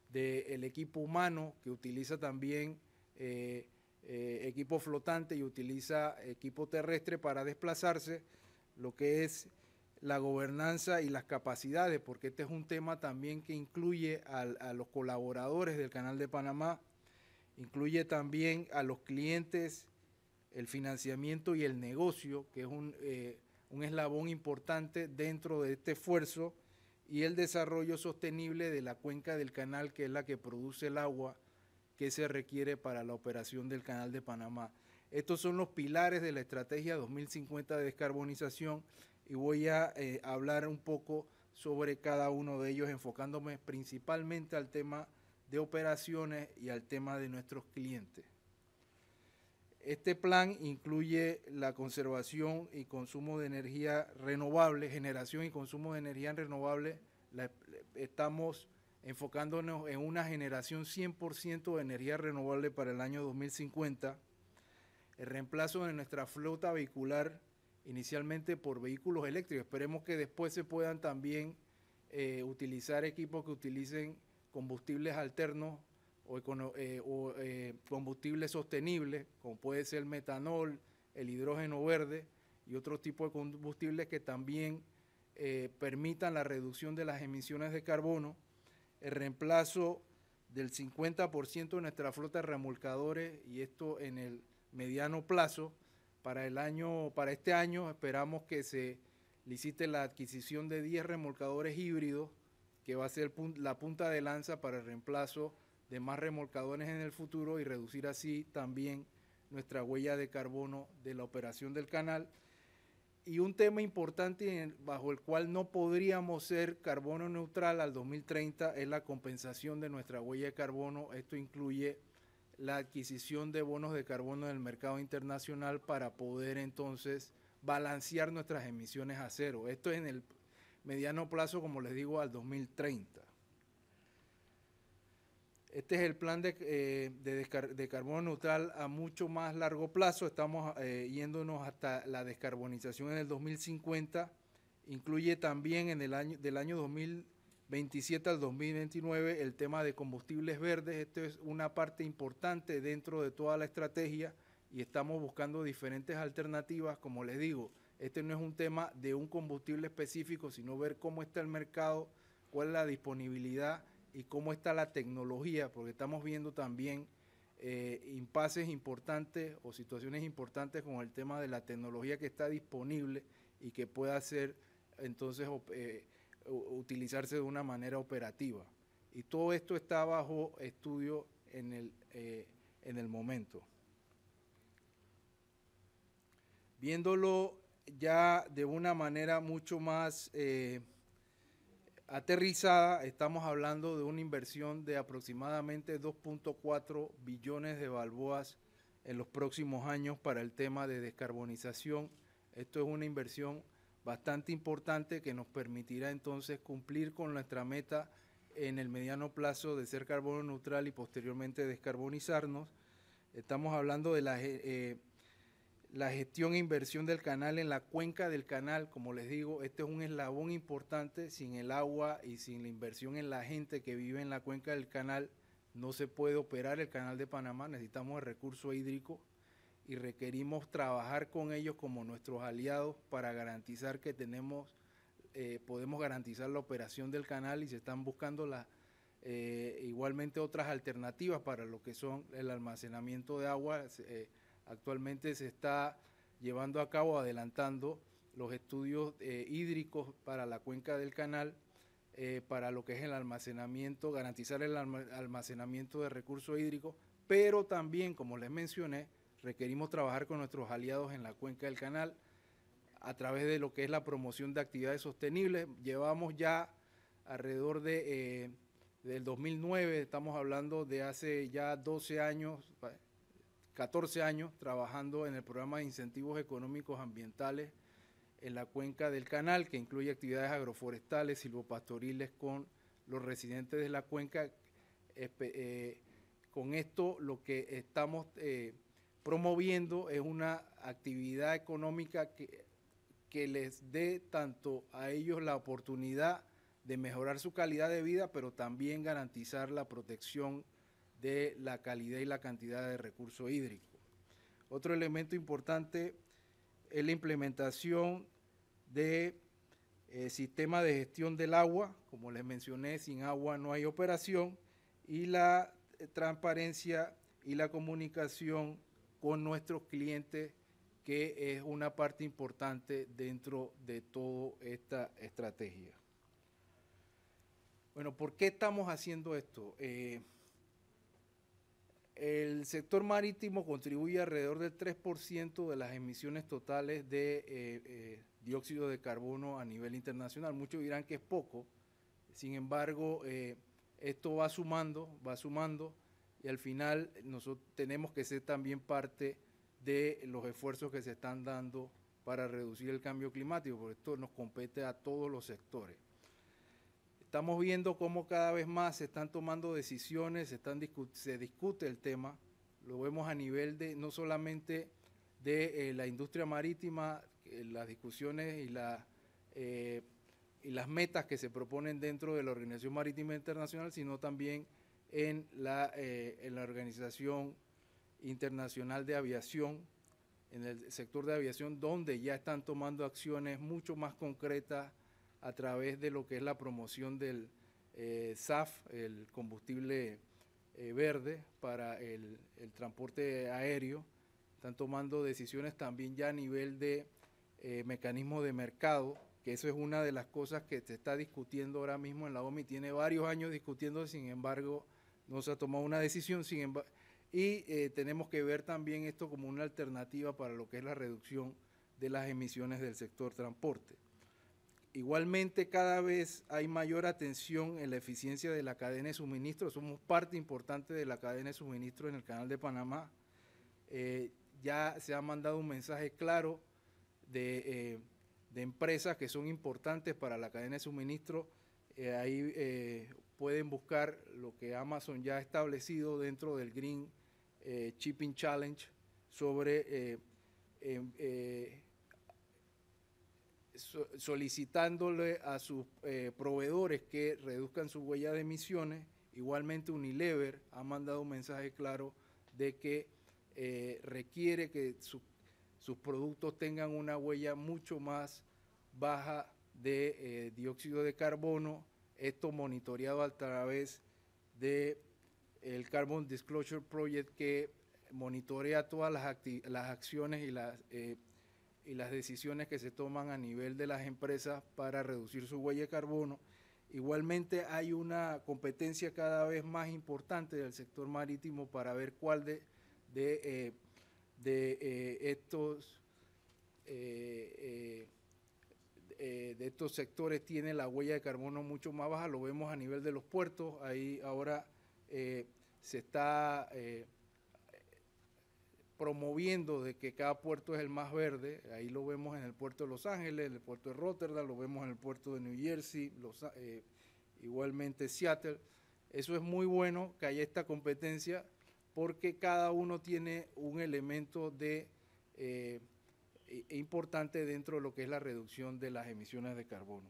del equipo humano, que utiliza también equipo flotante y utiliza equipo terrestre para desplazarse, lo que es la gobernanza y las capacidades, porque este es un tema también que incluye a los colaboradores del Canal de Panamá, incluye también a los clientes, el financiamiento y el negocio, que es un eslabón importante dentro de este esfuerzo, y el desarrollo sostenible de la cuenca del canal, que es la que produce el agua que se requiere para la operación del Canal de Panamá. Estos son los pilares de la estrategia 2050 de descarbonización, y voy a hablar un poco sobre cada uno de ellos, enfocándome principalmente al tema de operaciones y al tema de nuestros clientes. Este plan incluye la conservación y consumo de energía renovable, generación y consumo de energía renovable. Estamos enfocándonos en una generación 100% de energía renovable para el año 2050, el reemplazo de nuestra flota vehicular inicialmente por vehículos eléctricos. Esperemos que después se puedan también utilizar equipos que utilicen combustibles alternos o combustibles sostenibles, como puede ser el metanol, el hidrógeno verde y otros tipos de combustibles que también permitan la reducción de las emisiones de carbono, el reemplazo del 50% de nuestra flota de remolcadores, y esto en el mediano plazo. Para este año esperamos que se licite la adquisición de 10 remolcadores híbridos, que va a ser la punta de lanza para el reemplazo de más remolcadores en el futuro, y reducir así también nuestra huella de carbono de la operación del canal. Y un tema importante bajo el cual no podríamos ser carbono neutral al 2030 es la compensación de nuestra huella de carbono. Esto incluye la adquisición de bonos de carbono en el mercado internacional para poder entonces balancear nuestras emisiones a cero. Esto es en el mediano plazo, como les digo, al 2030. Este es el plan de carbono neutral a mucho más largo plazo. Estamos yéndonos hasta la descarbonización en el 2050. Incluye también en del año 2027 al 2029 el tema de combustibles verdes. Esto es una parte importante dentro de toda la estrategia y estamos buscando diferentes alternativas. Como les digo, este no es un tema de un combustible específico, sino ver cómo está el mercado, cuál es la disponibilidad y cómo está la tecnología, porque estamos viendo también impases importantes o situaciones importantes con el tema de la tecnología que está disponible y que pueda ser entonces utilizarse de una manera operativa. Y todo esto está bajo estudio en el momento. Viéndolo ya de una manera mucho más aterrizada, estamos hablando de una inversión de aproximadamente 2.4 billones de balboas en los próximos años para el tema de descarbonización. Esto es una inversión bastante importante que nos permitirá entonces cumplir con nuestra meta en el mediano plazo de ser carbono neutral y posteriormente descarbonizarnos. Estamos hablando de la gestión e inversión del canal en la cuenca del canal. Como les digo, este es un eslabón importante. Sin el agua y sin la inversión en la gente que vive en la cuenca del canal, no se puede operar el canal de Panamá. Necesitamos el recurso hídrico y requerimos trabajar con ellos como nuestros aliados para garantizar que podemos garantizar la operación del canal, y se están buscando igualmente otras alternativas para lo que son el almacenamiento de agua. Actualmente se está llevando a cabo, adelantando los estudios hídricos para la cuenca del canal, para lo que es el almacenamiento, garantizar el almacenamiento de recursos hídricos, pero también, como les mencioné, requerimos trabajar con nuestros aliados en la cuenca del canal a través de lo que es la promoción de actividades sostenibles. Llevamos ya alrededor del 2009, estamos hablando de hace ya 12 años, 14 años trabajando en el programa de incentivos económicos ambientales en la cuenca del canal, que incluye actividades agroforestales, silvopastoriles con los residentes de la cuenca. Con esto lo que estamos promoviendo es una actividad económica que les dé tanto a ellos la oportunidad de mejorar su calidad de vida, pero también garantizar la protección de la calidad y la cantidad de recursos hídricos. Otro elemento importante es la implementación de sistema de gestión del agua. Como les mencioné, sin agua no hay operación, y la transparencia y la comunicación con nuestros clientes, que es una parte importante dentro de toda esta estrategia. Bueno, ¿por qué estamos haciendo esto? El sector marítimo contribuye alrededor del 3% de las emisiones totales de dióxido de carbono a nivel internacional. Muchos dirán que es poco, sin embargo, esto va sumando, y al final nosotros tenemos que ser también parte de los esfuerzos que se están dando para reducir el cambio climático, porque esto nos compete a todos los sectores. Estamos viendo cómo cada vez más se están tomando decisiones, se discute el tema. Lo vemos a nivel de no solamente de la industria marítima, las discusiones y las metas que se proponen dentro de la Organización Marítima Internacional, sino también en la Organización Internacional de Aviación, en el sector de aviación, donde ya están tomando acciones mucho más concretas a través de lo que es la promoción del SAF, el combustible verde para el transporte aéreo. Están tomando decisiones también ya a nivel de mecanismo de mercado, que eso es una de las cosas que se está discutiendo ahora mismo en la OMI. Tiene varios años discutiendo, sin embargo, no se ha tomado una decisión, y tenemos que ver también esto como una alternativa para lo que es la reducción de las emisiones del sector transporte. Igualmente, cada vez hay mayor atención en la eficiencia de la cadena de suministro. Somos parte importante de la cadena de suministro en el Canal de Panamá. Ya se ha mandado un mensaje claro de empresas que son importantes para la cadena de suministro. Ahí pueden buscar lo que Amazon ya ha establecido dentro del Green Shipping Challenge sobre solicitándole a sus proveedores que reduzcan su huella de emisiones. Igualmente Unilever ha mandado un mensaje claro de que requiere que sus productos tengan una huella mucho más baja de dióxido de carbono, esto monitoreado a través de el Carbon Disclosure Project, que monitorea todas las acciones y las decisiones que se toman a nivel de las empresas para reducir su huella de carbono. Igualmente hay una competencia cada vez más importante del sector marítimo para ver cuál de estos sectores tiene la huella de carbono mucho más baja. Lo vemos a nivel de los puertos. Ahí ahora se está promoviendo de que cada puerto es el más verde. Ahí lo vemos en el puerto de Los Ángeles, en el puerto de Rotterdam, lo vemos en el puerto de New Jersey, igualmente Seattle. Eso es muy bueno que haya esta competencia, porque cada uno tiene un elemento importante dentro de lo que es la reducción de las emisiones de carbono.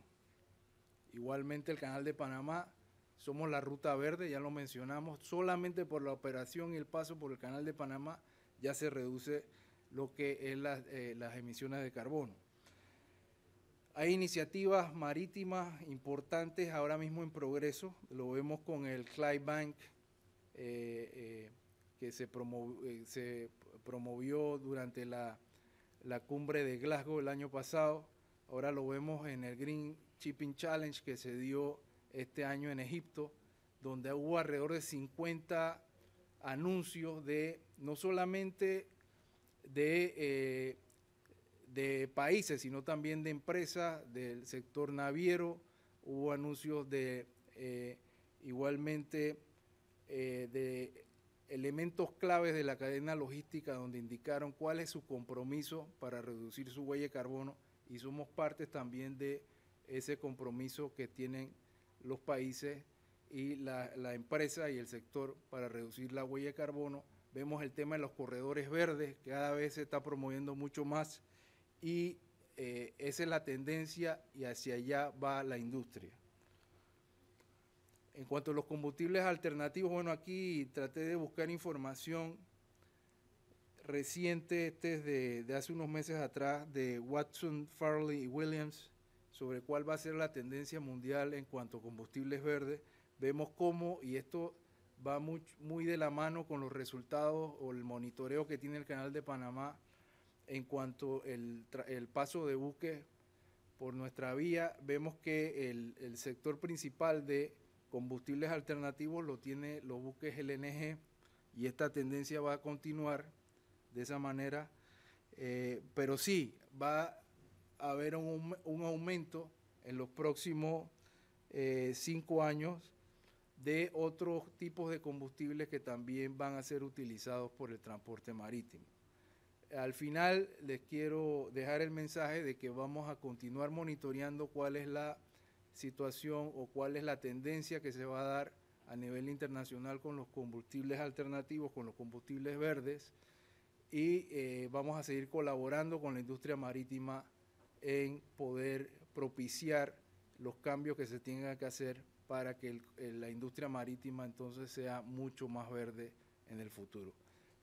Igualmente el Canal de Panamá, somos la ruta verde, ya lo mencionamos, solamente por la operación y el paso por el Canal de Panamá ya se reduce lo que es las emisiones de carbono. Hay iniciativas marítimas importantes ahora mismo en progreso, lo vemos con el Clyde Bank, que se promovió durante la cumbre de Glasgow el año pasado. Ahora lo vemos en el Green Shipping Challenge que se dio este año en Egipto, donde hubo alrededor de 50 anuncios no solamente de países, sino también de empresas del sector naviero. Hubo anuncios igualmente de elementos claves de la cadena logística, donde indicaron cuál es su compromiso para reducir su huella de carbono, y somos parte también de ese compromiso que tienen los países y la empresa y el sector para reducir la huella de carbono. Vemos el tema de los corredores verdes, que cada vez se está promoviendo mucho más, y esa es la tendencia y hacia allá va la industria. En cuanto a los combustibles alternativos, bueno, aquí traté de buscar información reciente, de hace unos meses atrás, de Watson, Farley y Williams, sobre cuál va a ser la tendencia mundial en cuanto a combustibles verdes. Vemos cómo, y esto va muy de la mano con los resultados o el monitoreo que tiene el Canal de Panamá en cuanto el paso de buques por nuestra vía. Vemos que el sector principal de combustibles alternativos lo tiene los buques LNG, y esta tendencia va a continuar de esa manera, pero sí va a haber un aumento en los próximos 5 años de otros tipos de combustibles que también van a ser utilizados por el transporte marítimo. Al final les quiero dejar el mensaje de que vamos a continuar monitoreando cuál es la situación o cuál es la tendencia que se va a dar a nivel internacional con los combustibles alternativos, con los combustibles verdes, y vamos a seguir colaborando con la industria marítima en poder propiciar los cambios que se tengan que hacer para que la industria marítima entonces sea mucho más verde en el futuro.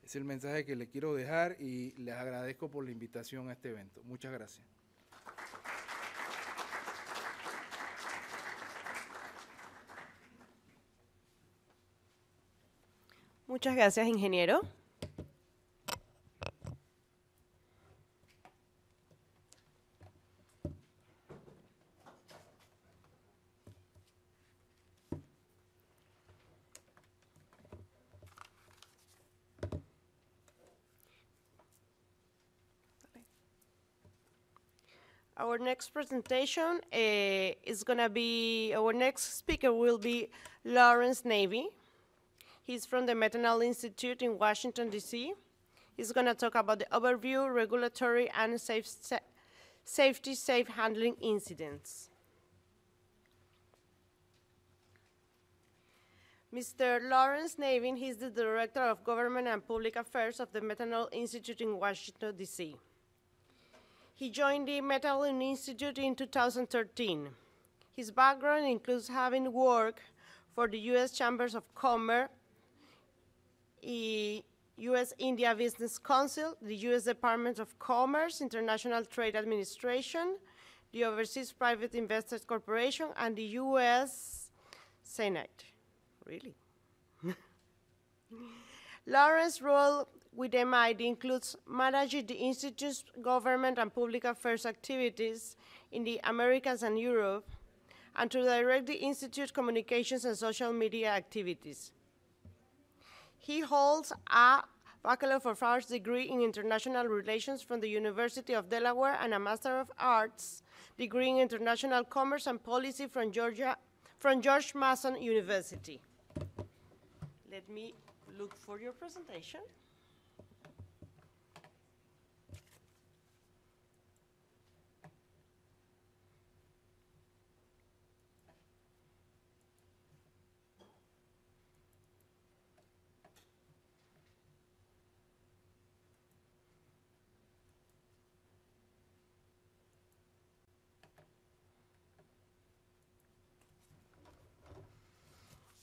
Es el mensaje que le quiero dejar y les agradezco por la invitación a este evento. Muchas gracias. Muchas gracias, ingeniero. Our next presentation is going to be, our next speaker will be Lawrence Navy. He's from the Methanol Institute in Washington, D.C. He's going to talk about the overview, regulatory, and safety, safe handling incidents. Mr. Lawrence Navin, he's the Director of Government and Public Affairs of the Methanol Institute in Washington, D.C. He joined the Methanol Institute in 2013. His background includes having worked for the U.S. Chambers of Commerce, U.S.-India Business Council, the U.S. Department of Commerce, International Trade Administration, the Overseas Private Investors Corporation, and the U.S. Senate. Really? Lawrence's role with MIT includes managing the Institute's government and public affairs activities in the Americas and Europe, and to direct the Institute's communications and social media activities. He holds a Bachelor of Arts degree in International Relations from the University of Delaware and a Master of Arts degree in International Commerce and Policy from George Mason University. Let me look for your presentation.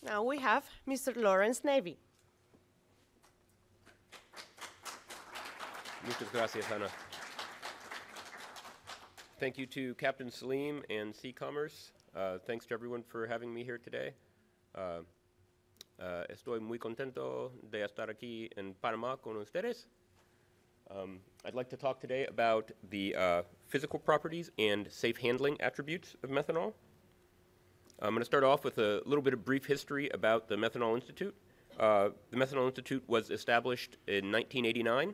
Now we have Mr. Lawrence Navy. Muchas gracias, Ana. Thank you to Captain Salim and Sea Commerce. Thanks to everyone for having me here today. Estoy muy contento de estar aquí en Panama con ustedes. I'd like to talk today about the physical properties and safe handling attributes of methanol. I'm going to start off with a little bit of brief history about the Methanol Institute. The Methanol Institute was established in 1989.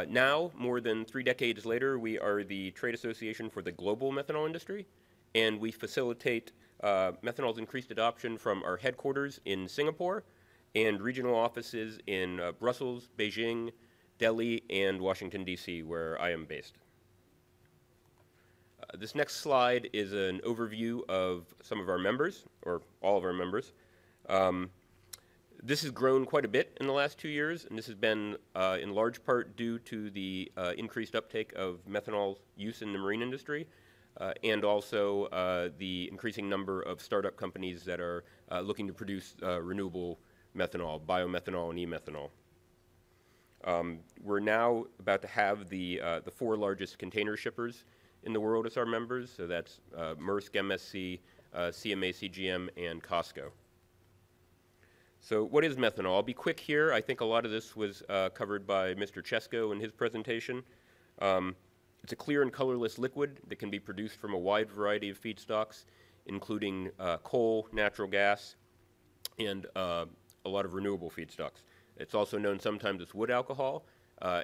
Now, more than 3 decades later, we are the trade association for the global methanol industry, and we facilitate methanol's increased adoption from our headquarters in Singapore and regional offices in Brussels, Beijing, Delhi, and Washington, D.C., where I am based. This next slide is an overview of some of our members, or all of our members. This has grown quite a bit in the last 2 years, and this has been in large part due to the increased uptake of methanol use in the marine industry, and also the increasing number of startup companies that are looking to produce renewable methanol, biomethanol, and e-methanol. We're now about to have the 4 largest container shippers in the world as our members, so that's Maersk, MSC, CMA CGM, and COSCO. So what is methanol? I'll be quick here. I think a lot of this was covered by Mr. Chesko in his presentation. It's a clear and colorless liquid that can be produced from a wide variety of feedstocks, including coal, natural gas, and a lot of renewable feedstocks. It's also known sometimes as wood alcohol,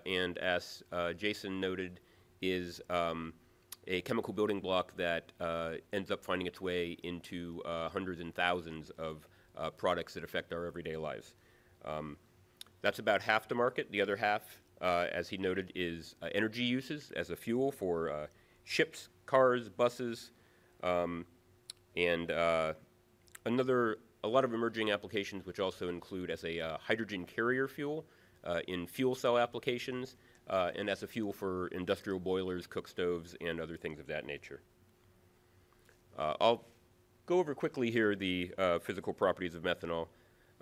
and as Jason noted, is a chemical building block that ends up finding its way into hundreds and thousands of products that affect our everyday lives. That's about half the market. The other half, as he noted, is energy uses as a fuel for ships, cars, buses, and a lot of emerging applications which also include as a hydrogen carrier fuel in fuel cell applications, and as a fuel for industrial boilers, cook stoves, and other things of that nature. I'll go over quickly here the physical properties of methanol.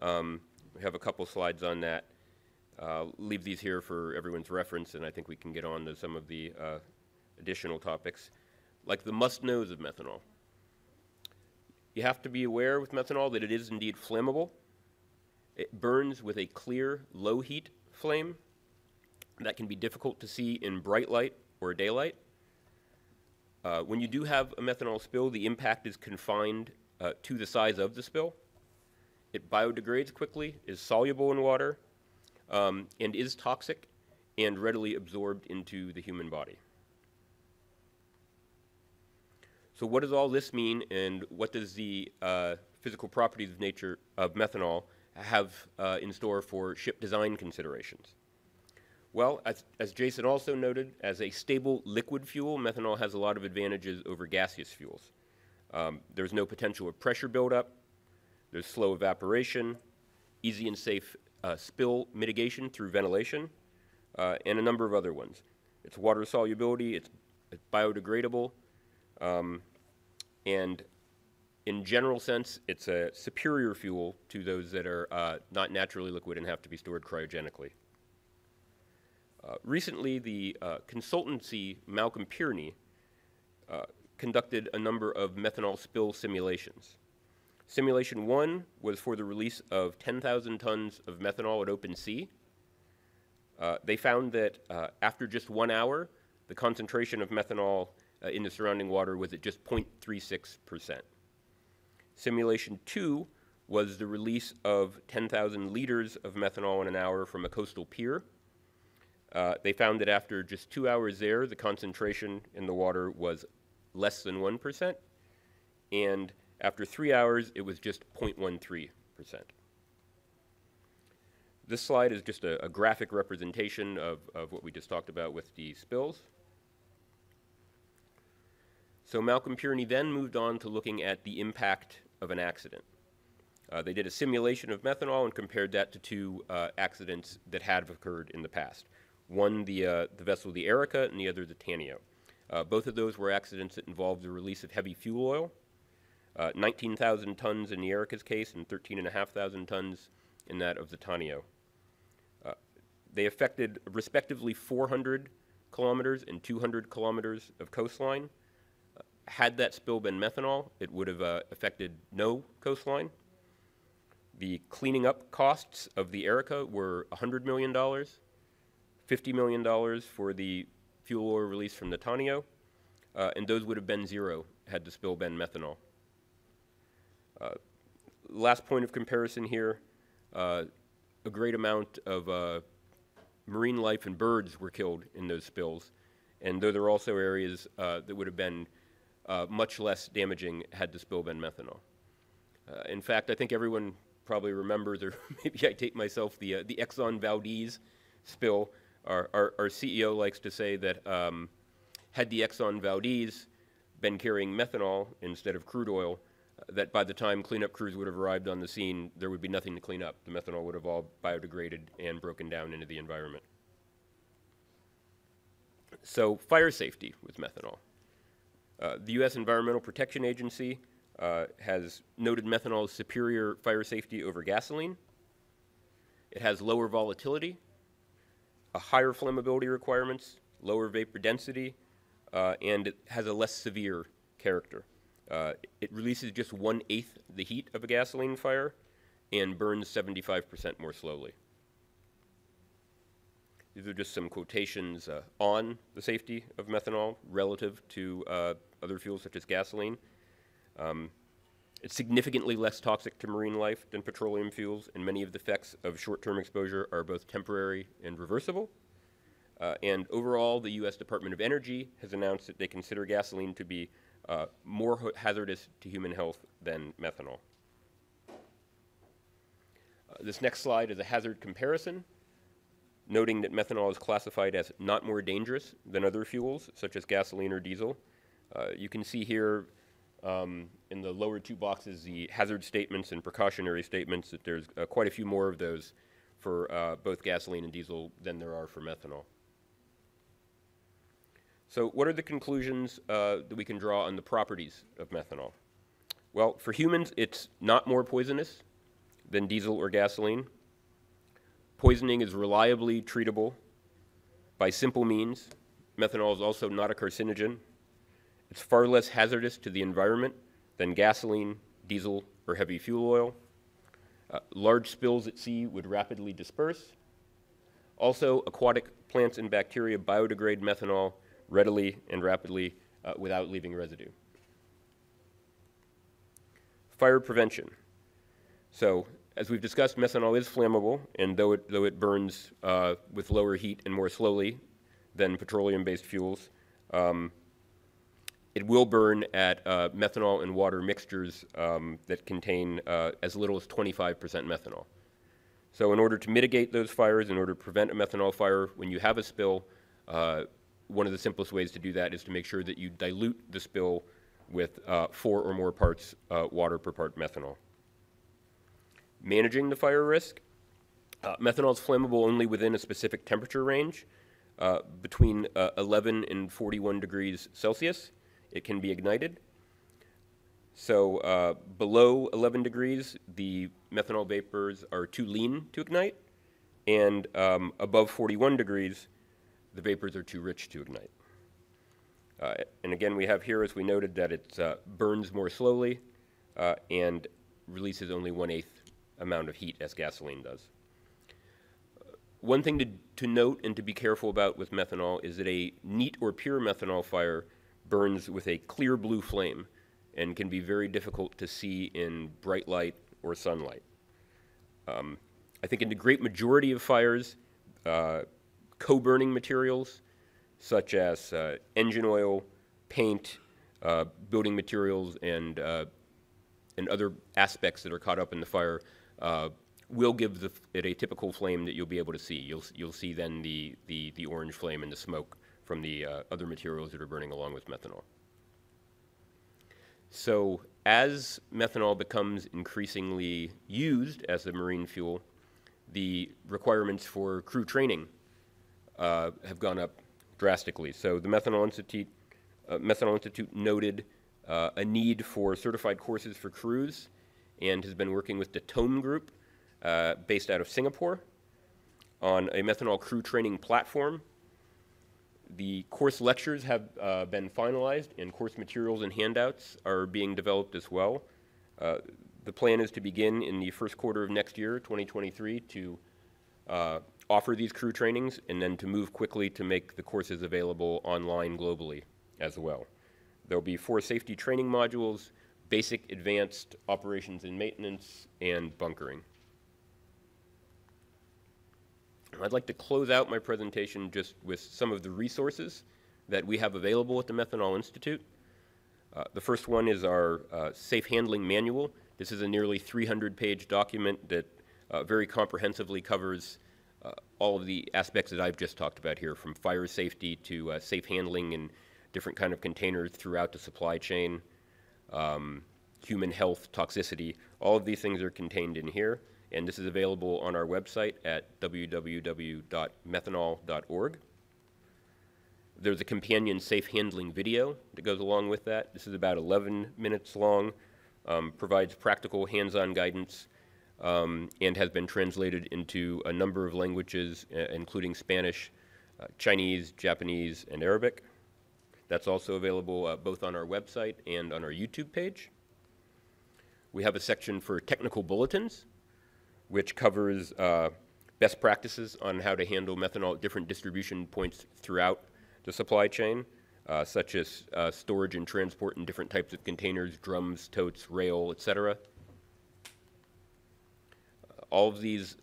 We have a couple slides on that. Leave these here for everyone's reference, and I think we can get on to some of the additional topics, like the must-knows of methanol. You have to be aware with methanol that it is indeed flammable. It burns with a clear, low-heat flame that can be difficult to see in bright light or daylight. When you do have a methanol spill, the impact is confined to the size of the spill. It biodegrades quickly, is soluble in water, and is toxic and readily absorbed into the human body. So what does all this mean, and what does the physical properties of nature of methanol have in store for ship design considerations? Well, as Jason also noted, as a stable liquid fuel, methanol has a lot of advantages over gaseous fuels. There's no potential of pressure buildup, there's slow evaporation, easy and safe spill mitigation through ventilation, and a number of other ones. It's water solubility, it's biodegradable, and in general sense, it's a superior fuel to those that are not naturally liquid and have to be stored cryogenically. Recently, the consultancy Malcolm Pierney conducted a number of methanol spill simulations. Simulation 1 was for the release of 10,000 tons of methanol at open sea. They found that after just 1 hour, the concentration of methanol in the surrounding water was at just 0.36%. Simulation 2 was the release of 10,000 liters of methanol in an hour from a coastal pier. They found that after just 2 hours there, the concentration in the water was less than 1%, and after 3 hours, it was just 0.13%. This slide is just a graphic representation of what we just talked about with the spills. So Malcolm Pierney then moved on to looking at the impact of an accident. They did a simulation of methanol and compared that to two accidents that had occurred in the past. One, the vessel, the Erica, and the other, the Tanio. Both of those were accidents that involved the release of heavy fuel oil, 19,000 tons in the Erica's case and 13,500 tons in that of the Tanio. They affected respectively 400 kilometers and 200 kilometers of coastline. Had that spill been methanol, it would have affected no coastline. The cleaning up costs of the Erica were $100 million, $50 million for the fuel oil release from the Tanio, and those would have been zero had the spill been methanol. Last point of comparison here, a great amount of marine life and birds were killed in those spills, and though there are also areas that would have been much less damaging had the spill been methanol. In fact, I think everyone probably remembers, or maybe I take myself, the Exxon Valdez spill. Our CEO likes to say that had the Exxon Valdez been carrying methanol instead of crude oil, that by the time cleanup crews would have arrived on the scene, there would be nothing to clean up. The methanol would have all biodegraded and broken down into the environment. So fire safety with methanol. The U.S. Environmental Protection Agency has noted methanol's superior fire safety over gasoline. It has lower volatility, a higher flammability requirements, lower vapor density, and it has a less severe character. It releases just 1/8 the heat of a gasoline fire and burns 75% more slowly. These are just some quotations on the safety of methanol relative to other fuels such as gasoline. It's significantly less toxic to marine life than petroleum fuels, and many of the effects of short-term exposure are both temporary and reversible. And overall, the U.S. Department of Energy has announced that they consider gasoline to be more hazardous to human health than methanol. This next slide is a hazard comparison, noting that methanol is classified as not more dangerous than other fuels, such as gasoline or diesel. You can see here in the lower two boxes the hazard statements and precautionary statements, that there's quite a few more of those for both gasoline and diesel than there are for methanol. So what are the conclusions that we can draw on the properties of methanol? Well, for humans, it's not more poisonous than diesel or gasoline. Poisoning is reliably treatable by simple means. Methanol is also not a carcinogen. It's far less hazardous to the environment than gasoline, diesel, or heavy fuel oil. Large spills at sea would rapidly disperse. Also, aquatic plants and bacteria biodegrade methanol readily and rapidly without leaving residue. Fire prevention. So, as we've discussed, methanol is flammable, and though it burns with lower heat and more slowly than petroleum-based fuels, it will burn at methanol and water mixtures that contain as little as 25% methanol. So in order to mitigate those fires, in order to prevent a methanol fire, when you have a spill, one of the simplest ways to do that is to make sure that you dilute the spill with 4 or more parts water per part methanol. Managing the fire risk. Methanol is flammable only within a specific temperature range, between 11 and 41 degrees Celsius. It can be ignited. So below 11 degrees, the methanol vapors are too lean to ignite, and above 41 degrees, the vapors are too rich to ignite. And again, we have here, as we noted, that it burns more slowly and releases only 1/8 amount of heat as gasoline does. One thing to note and to be careful about with methanol is that a neat or pure methanol fire burns with a clear blue flame and can be very difficult to see in bright light or sunlight. I think in the great majority of fires, co-burning materials such as engine oil, paint, building materials, and other aspects that are caught up in the fire will give it a typical flame that you'll be able to see. You'll see then the orange flame and the smoke from the other materials that are burning along with methanol. So as methanol becomes increasingly used as a marine fuel, the requirements for crew training have gone up drastically. So the Methanol Institute noted a need for certified courses for crews and has been working with the TOME Group, based out of Singapore, on a methanol crew training platform. The course lectures have been finalized, and course materials and handouts are being developed as well. The plan is to begin in the first quarter of next year, 2023, to offer these crew trainings, and then to move quickly to make the courses available online globally as well. There will be 4 safety training modules: basic, advanced, operations and maintenance, and bunkering. I'd like to close out my presentation just with some of the resources that we have available at the Methanol Institute. The first one is our Safe Handling Manual. This is a nearly 300-page document that very comprehensively covers all of the aspects that I've just talked about here, from fire safety to safe handling in different kind of containers throughout the supply chain, human health, toxicity. All of these things are contained in here, and this is available on our website at www.methanol.org. There's a companion safe handling video that goes along with that. This is about 11 minutes long, provides practical hands-on guidance, and has been translated into a number of languages, including Spanish, Chinese, Japanese, and Arabic. That's also available both on our website and on our YouTube page. We have a section for technical bulletins, which covers best practices on how to handle methanol at different distribution points throughout the supply chain, such as storage and transport in different types of containers, drums, totes, rail, etc. All of these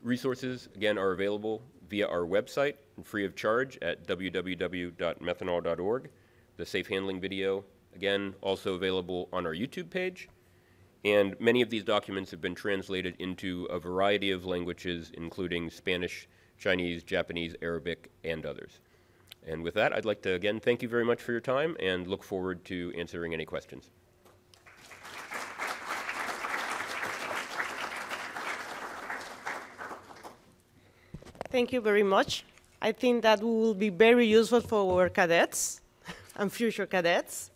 resources, again, are available via our website and free of charge at www.methanol.org. The safe handling video, again, also available on our YouTube page. And many of these documents have been translated into a variety of languages, including Spanish, Chinese, Japanese, Arabic, and others. And with that, I'd like to, again, thank you very much for your time and look forward to answering any questions. Thank you very much. I think that will be very useful for our cadets and future cadets.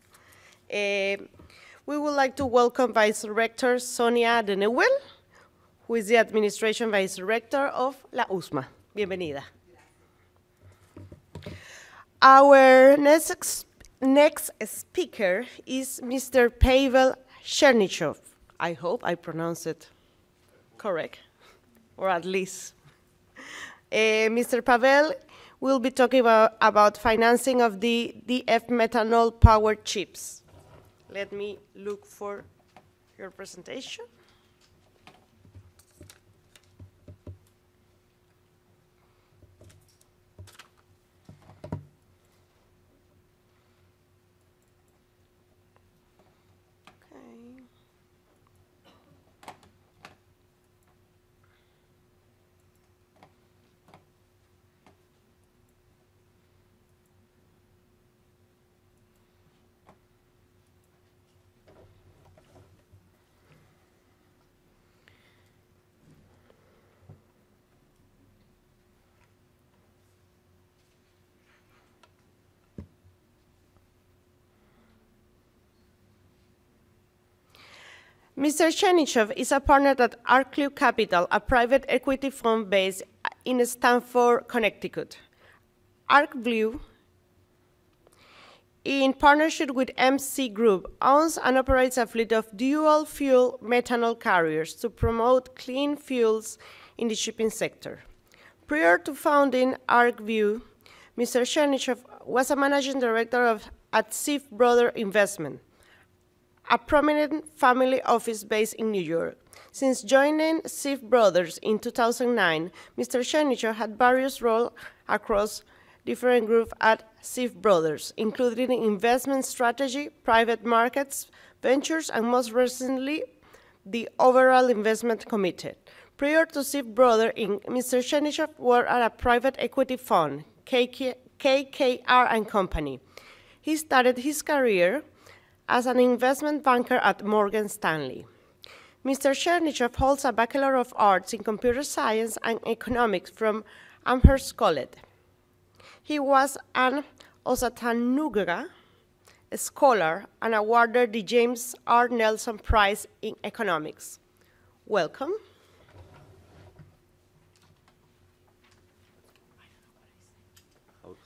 We would like to welcome Vice Rector Sonia de Neuel, who is the Administration Vice Rector of la USMA. Bienvenida. Our next speaker is Mr. Pavel Chernyshov. I hope I pronounced it correct, or at least. Mr. Pavel will be talking about financing of the DF methanol-powered chips. Let me look for your presentation. Mr. Chernyshev is a partner at ArcLew Capital, a private equity fund based in Stamford, Connecticut. ArcLew, in partnership with MC Group, owns and operates a fleet of dual-fuel methanol carriers to promote clean fuels in the shipping sector. Prior to founding ArcLew, Mr. Chernyshev was a managing director at Sif Brother Investment, a prominent family office based in New York. Since joining Sif Brothers in 2009, Mr. Chernyshev had various roles across different groups at Sif Brothers, including investment strategy, private markets, ventures, and most recently, the overall investment committee. Prior to Sif Brothers, Mr. Chernyshev worked at a private equity fund, KKR and Company. He started his career as an investment banker at Morgan Stanley. Mr. Chernyshev holds a Bachelor of Arts in Computer Science and Economics from Amherst College. He was an Osatanuga Scholar and awarded the James R. Nelson Prize in Economics. Welcome.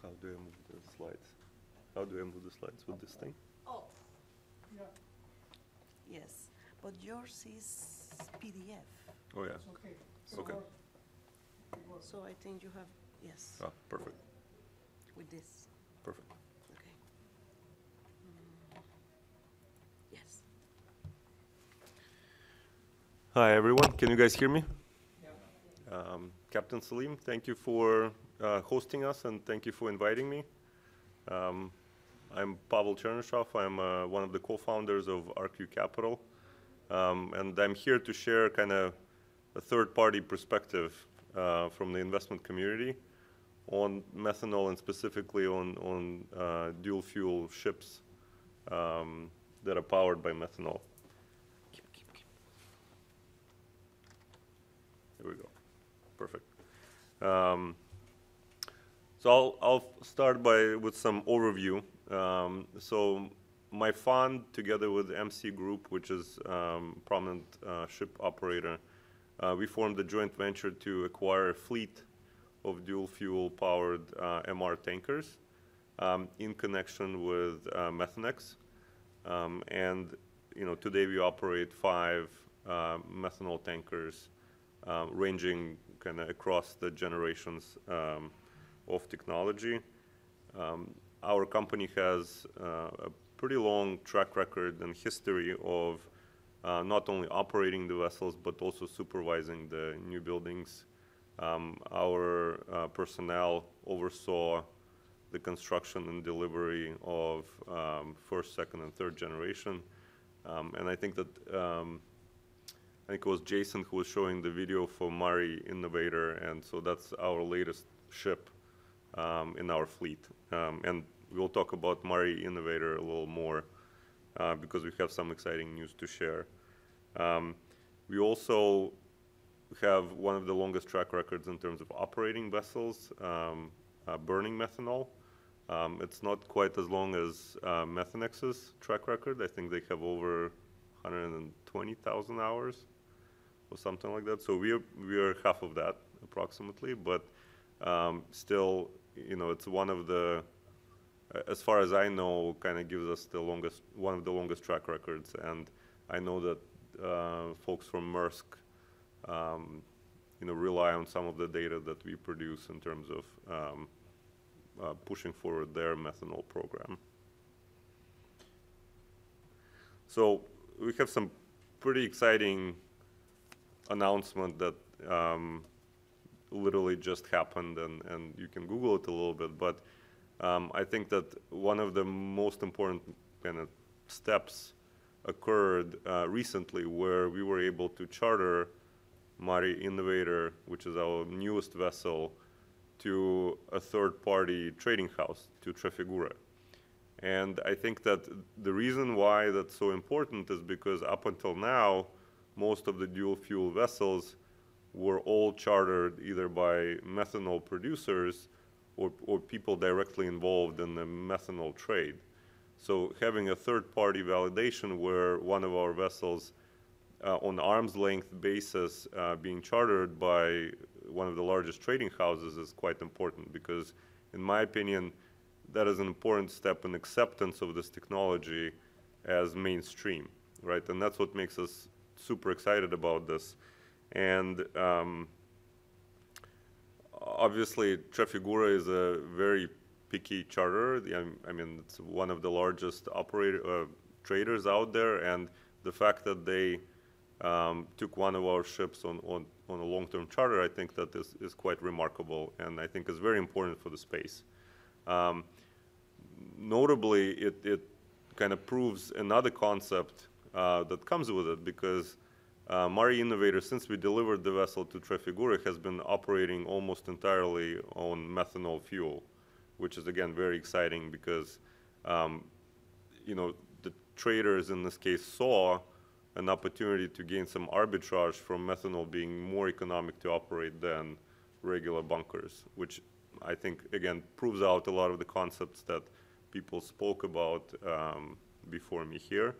How do I move the slides? How do I move the slides with this thing? Oh, yeah. Yes, but yours is PDF. Oh yeah. Okay. Okay. So I think you have, yes. Ah, perfect. With this. Perfect. Okay. Yes. Hi everyone, can you guys hear me? Yeah. Captain Salim, thank you for hosting us and thank you for inviting me. I'm Pavel Chernyshev. I'm one of the co-founders of ArcLew Capital. And I'm here to share kind of a third-party perspective from the investment community on methanol and specifically on dual-fuel ships that are powered by methanol. Here we go. Perfect. So I'll start with some overview. So my fund, together with MC Group, which is prominent ship operator, we formed a joint venture to acquire a fleet of dual-fuel powered MR tankers in connection with Methanex. And today we operate 5 methanol tankers ranging kind of across the generations of technology. Our company has a pretty long track record and history of not only operating the vessels but also supervising the new buildings. Our personnel oversaw the construction and delivery of first, second, and third generation. And I think that I think it was Jason who was showing the video for Mari Innovator, and so that's our latest ship in our fleet. And we'll talk about Mari Innovator a little more because we have some exciting news to share. We also have one of the longest track records in terms of operating vessels, burning methanol. It's not quite as long as Methanex's track record. I think they have over 120,000 hours or something like that. So we are half of that approximately, but still, it's one of the, as far as I know, kind of gives us one of the longest track records. And I know that folks from Maersk, rely on some of the data that we produce in terms of pushing forward their methanol program. So we have some pretty exciting announcement that literally just happened, and you can Google it a little bit, but I think that one of the most important kind of steps occurred recently where we were able to charter Mari Innovator, which is our newest vessel, to a third-party trading house, to Trafigura. And I think that the reason why that's so important is because up until now, most of the dual-fuel vessels were all chartered either by methanol producers or people directly involved in the methanol trade. So having a third-party validation where one of our vessels on arm's length basis being chartered by one of the largest trading houses is quite important, because in my opinion, that is an important step in acceptance of this technology as mainstream, right? And that's what makes us super excited about this. And obviously, Trafigura is a very picky charterer. I mean, it's one of the largest traders out there, and the fact that they took one of our ships on a long-term charter, I think that is quite remarkable, and I think is very important for the space. Notably, it kind of proves another concept that comes with it, because Mari Innovator, since we delivered the vessel to Trafigura, has been operating almost entirely on methanol fuel, which is again very exciting, because you know, the traders in this case saw an opportunity to gain some arbitrage from methanol being more economic to operate than regular bunkers, which I think again proves out a lot of the concepts that people spoke about before me here.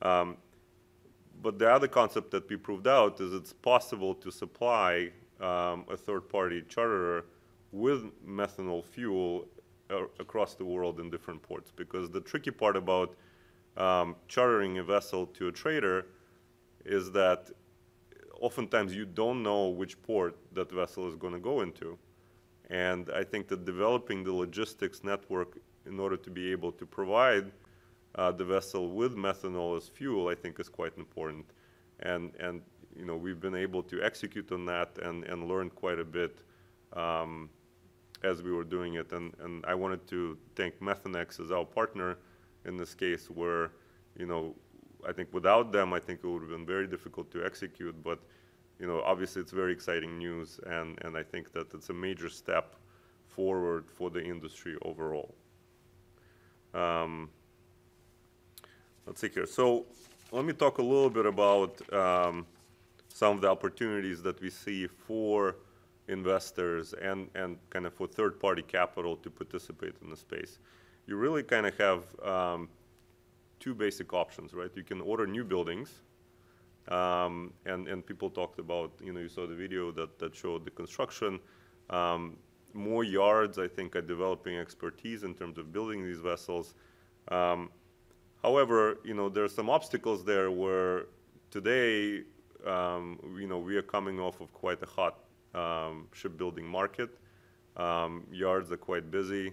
But the other concept that we proved out is it's possible to supply a third-party charterer with methanol fuel across the world in different ports. Because the tricky part about chartering a vessel to a trader is that oftentimes you don't know which port that vessel is going to go into. And I think that developing the logistics network in order to be able to provide the vessel with methanol as fuel, I think is quite important. And you know, we've been able to execute on that and learn quite a bit as we were doing it. And I wanted to thank Methanex as our partner in this case, where, you know, I think without them, I think it would have been very difficult to execute. But, you know, obviously it's very exciting news, and I think that it's a major step forward for the industry overall. Let's see here. So let me talk a little bit about some of the opportunities that we see for investors and kind of for third-party capital to participate in the space. You really kind of have two basic options, right? You can order new buildings, and people talked about, you know, you saw the video that showed the construction. More yards, I think, are developing expertise in terms of building these vessels. However, you know, there are some obstacles there where today, you know, we are coming off of quite a hot shipbuilding market. Yards are quite busy.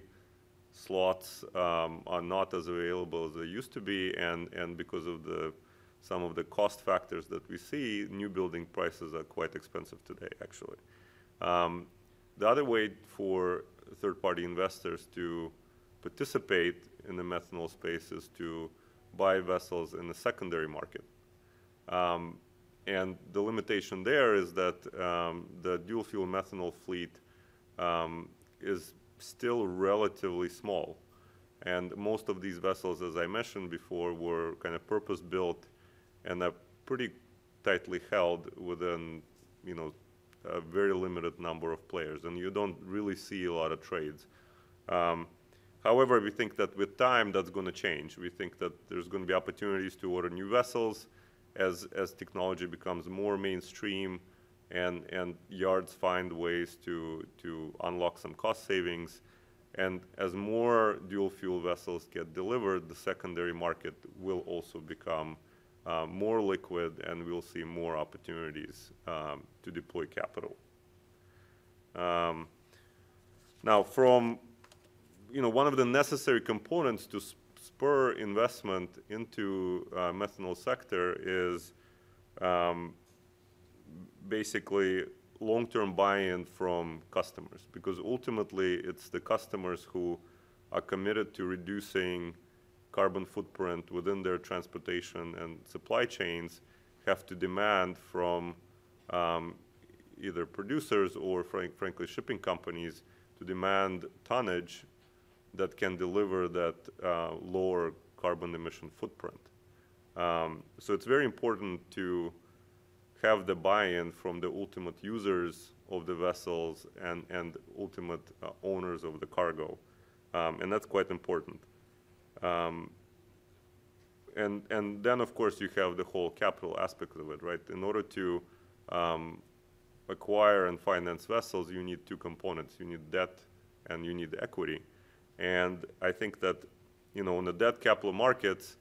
Slots are not as available as they used to be, and because of some of the cost factors that we see, new building prices are quite expensive today, actually. The other way for third-party investors to participate in the methanol space is to buy vessels in the secondary market. And the limitation there is that the dual-fuel methanol fleet is still relatively small. And most of these vessels, as I mentioned before, were kind of purpose-built and are pretty tightly held within, you know, a very limited number of players, and you don't really see a lot of trades. However, we think that with time, that's going to change. We think that there's going to be opportunities to order new vessels as technology becomes more mainstream, and yards find ways to unlock some cost savings. And as more dual-fuel vessels get delivered, the secondary market will also become more liquid, and we'll see more opportunities to deploy capital. Now, from, you know, one of the necessary components to spur investment into methanol sector is basically long-term buy-in from customers, because ultimately it's the customers who are committed to reducing carbon footprint within their transportation and supply chains have to demand from either producers or frankly shipping companies to demand tonnage that can deliver that lower carbon emission footprint. So it's very important to have the buy-in from the ultimate users of the vessels and ultimate owners of the cargo. And that's quite important. and then of course you have the whole capital aspect of it, right? In order to acquire and finance vessels, you need two components. You need debt and you need equity. And I think that, in the debt capital markets,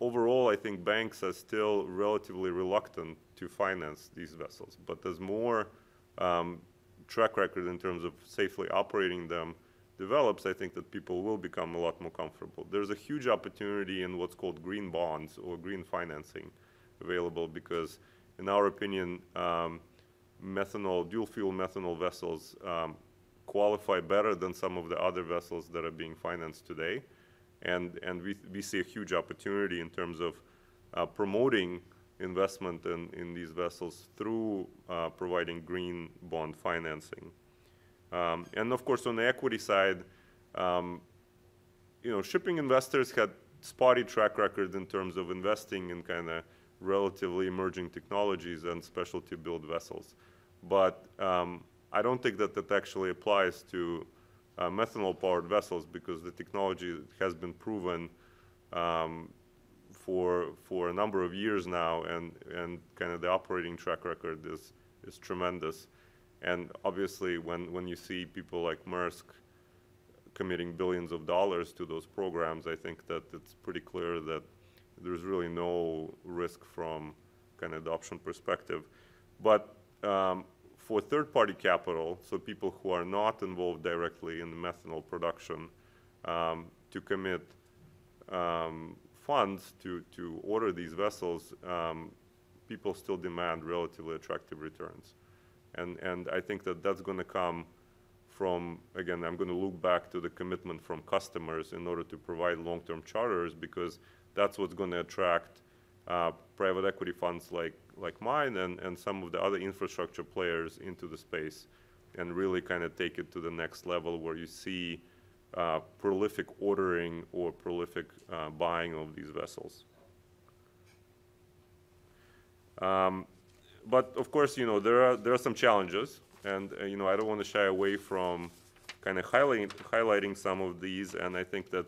overall, I think banks are still relatively reluctant to finance these vessels. But as more track record in terms of safely operating them develops, I think that people will become a lot more comfortable. There's a huge opportunity in what's called green bonds or green financing available because, in our opinion, dual fuel methanol vessels qualify better than some of the other vessels that are being financed today. And we see a huge opportunity in terms of promoting investment in these vessels through providing green bond financing. And of course, on the equity side, shipping investors had spotty track record in terms of investing in kind of relatively emerging technologies and specialty build vessels. But I don't think that actually applies to methanol-powered vessels because the technology has been proven for a number of years now, and kind of the operating track record is tremendous. And obviously, when you see people like Maersk committing billions of dollars to those programs, I think that it's pretty clear that there's really no risk from kind of adoption perspective. But for third-party capital, so people who are not involved directly in the methanol production, to commit funds to order these vessels, people still demand relatively attractive returns. And I think that that's going to come from, again, I'm going to look back to the commitment from customers in order to provide long-term charters, because that's what's going to attract private equity funds like mine and some of the other infrastructure players into the space and really kind of take it to the next level where you see prolific ordering or prolific buying of these vessels. But of course, there are some challenges, and I don't want to shy away from kind of highlighting some of these. And I think that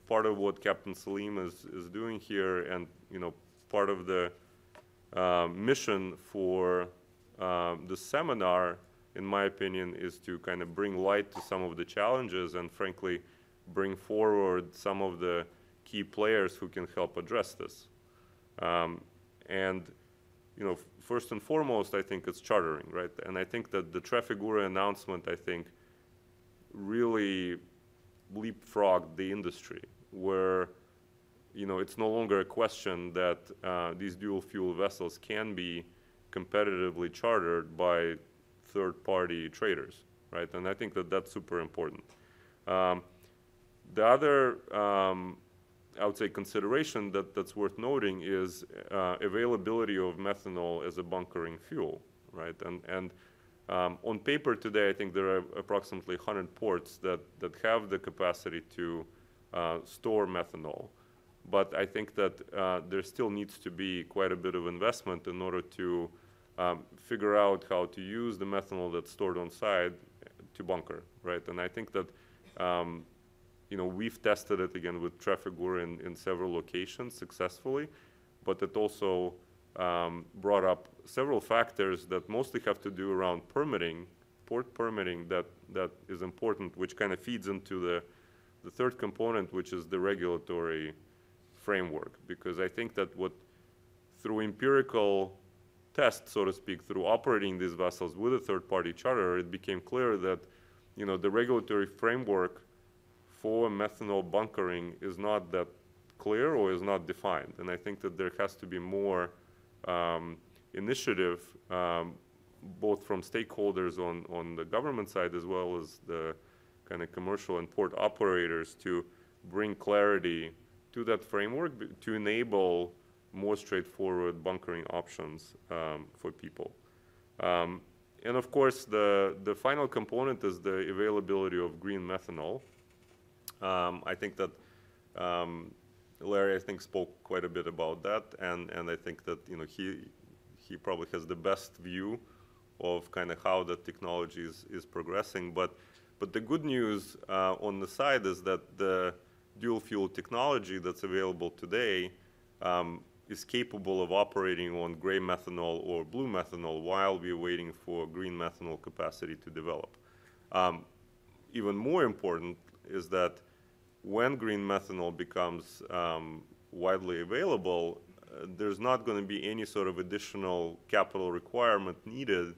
part of what Captain Salim is doing here, and part of the mission for the seminar, in my opinion, is to kind of bring light to some of the challenges and, frankly, bring forward some of the key players who can help address this. And first and foremost, I think it's chartering, right? And I think that the Trafigura announcement, I think, really leapfrogged the industry, where it's no longer a question that these dual fuel vessels can be competitively chartered by third-party traders, right? And I think that that's super important. The other, I would say, consideration that's worth noting is availability of methanol as a bunkering fuel, right? And on paper today, I think there are approximately 100 ports that have the capacity to store methanol. But I think that there still needs to be quite a bit of investment in order to figure out how to use the methanol that's stored on site to bunker, right? And I think that we've tested it again with Trafigura in several locations successfully, but it also brought up several factors that mostly have to do around permitting, port permitting, that is important, which kind of feeds into the third component, which is the regulatory framework. Because I think that through empirical tests, so to speak, through operating these vessels with a third-party charter, it became clear that the regulatory framework for methanol bunkering is not that clear or is not defined. And I think that there has to be more initiative, both from stakeholders on the government side as well as the kind of commercial and port operators, to bring clarity to that framework to enable more straightforward bunkering options for people. And of course, the final component is the availability of green methanol. I think that Larry, spoke quite a bit about that, and I think that he probably has the best view of kind of how the technology is progressing. But the good news on the side is that the dual fuel technology that's available today is capable of operating on gray methanol or blue methanol while we're waiting for green methanol capacity to develop. Even more important is that when green methanol becomes widely available, there's not going to be any sort of additional capital requirement needed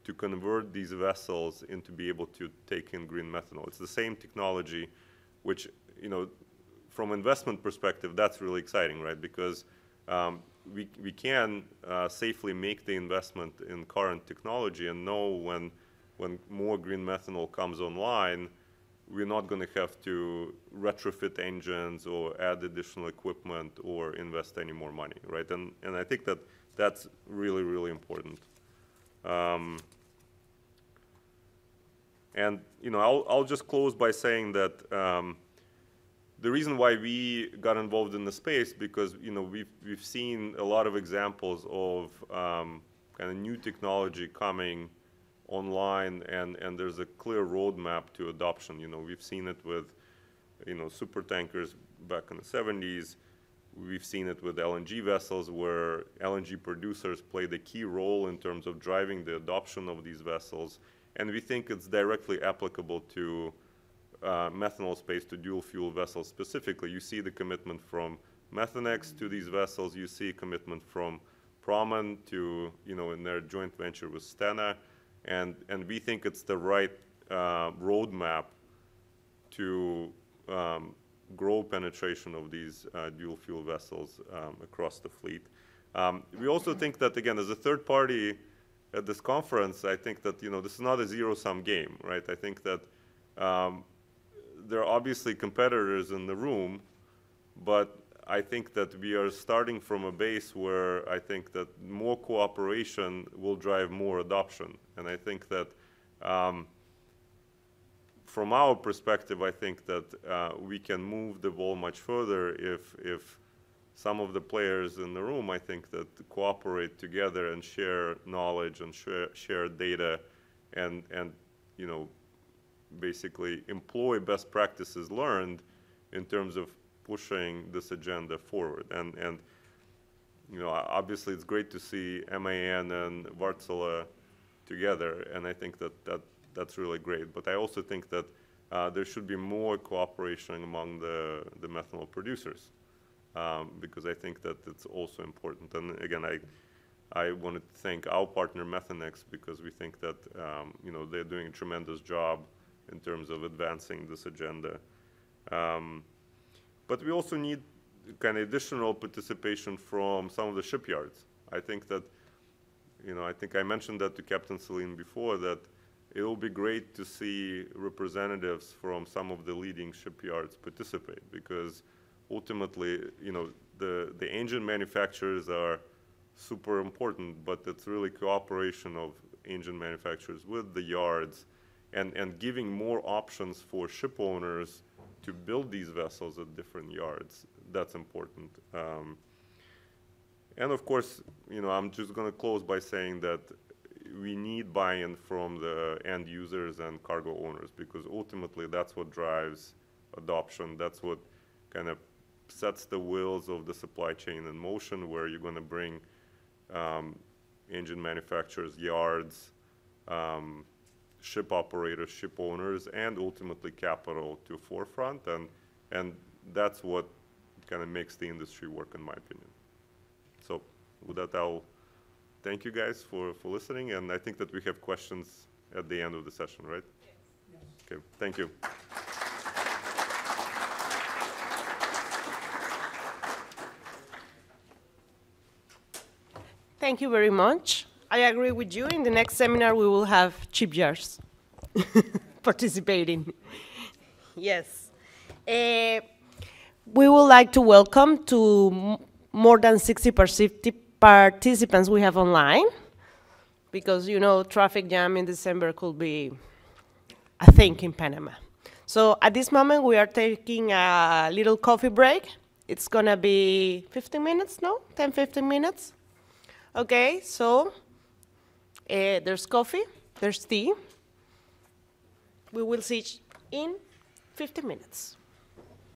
to convert these vessels into be able to take in green methanol. It's the same technology, which, you know, from investment perspective, that's really exciting, right? Because we can safely make the investment in current technology and know when more green methanol comes online, we're not going to have to retrofit engines or add additional equipment or invest any more money, right? And I think that that's really, really important. And you know, I'll just close by saying that the reason why we got involved in the space, because you know we've seen a lot of examples of kind of new technology coming online, and there's a clear roadmap to adoption. You know, we've seen it with, you know, super tankers back in the 70s. We've seen it with LNG vessels, where LNG producers played a key role in terms of driving the adoption of these vessels. And we think it's directly applicable to methanol space, to dual fuel vessels specifically. You see the commitment from Methanex to these vessels. You see commitment from Proman to, you know, in their joint venture with Stena. And we think it's the right roadmap to grow penetration of these dual fuel vessels across the fleet. We also think that, again, as a third party at this conference, I think that, you know, this is not a zero-sum game, right? I think that there are obviously competitors in the room, but I think that we are starting from a base where I think that more cooperation will drive more adoption. And I think that from our perspective, I think that we can move the ball much further if some of the players in the room, I think, that cooperate together and share knowledge and share data and you know, basically employ best practices learned in terms of pushing this agenda forward. And you know, obviously it's great to see MAN and Wärtsilä together, and I think that that's really great. But I also think that there should be more cooperation among the methanol producers, because I think that it's also important. And again, I wanted to thank our partner Methanex, because we think that you know, they're doing a tremendous job in terms of advancing this agenda. But we also need kind of additional participation from some of the shipyards. I think that, you know, I think I mentioned that to Captain Celine before, that it will be great to see representatives from some of the leading shipyards participate, because ultimately, you know, the engine manufacturers are super important, but it's really cooperation of engine manufacturers with the yards and giving more options for ship owners to build these vessels at different yards. That's important. And of course, you know, I'm just going to close by saying that we need buy-in from the end users and cargo owners, because ultimately that's what drives adoption. That's what kind of sets the wheels of the supply chain in motion, where you're going to bring engine manufacturers, yards, ship operators, ship owners, and ultimately capital to forefront. And that's what kind of makes the industry work, in my opinion. So with that, I'll thank you guys for listening, and I think that we have questions at the end of the session, right? Yes. Okay, thank you. Thank you very much. I agree with you. In the next seminar, we will have shipyards participating. Yes. We would like to welcome to more than 60 participants we have online, because, you know, traffic jam in December could be a thing in Panama. So at this moment, we are taking a little coffee break. It's going to be 15 minutes, no? 10, 15 minutes? Okay, so there's coffee, there's tea. We will see in 15 minutes.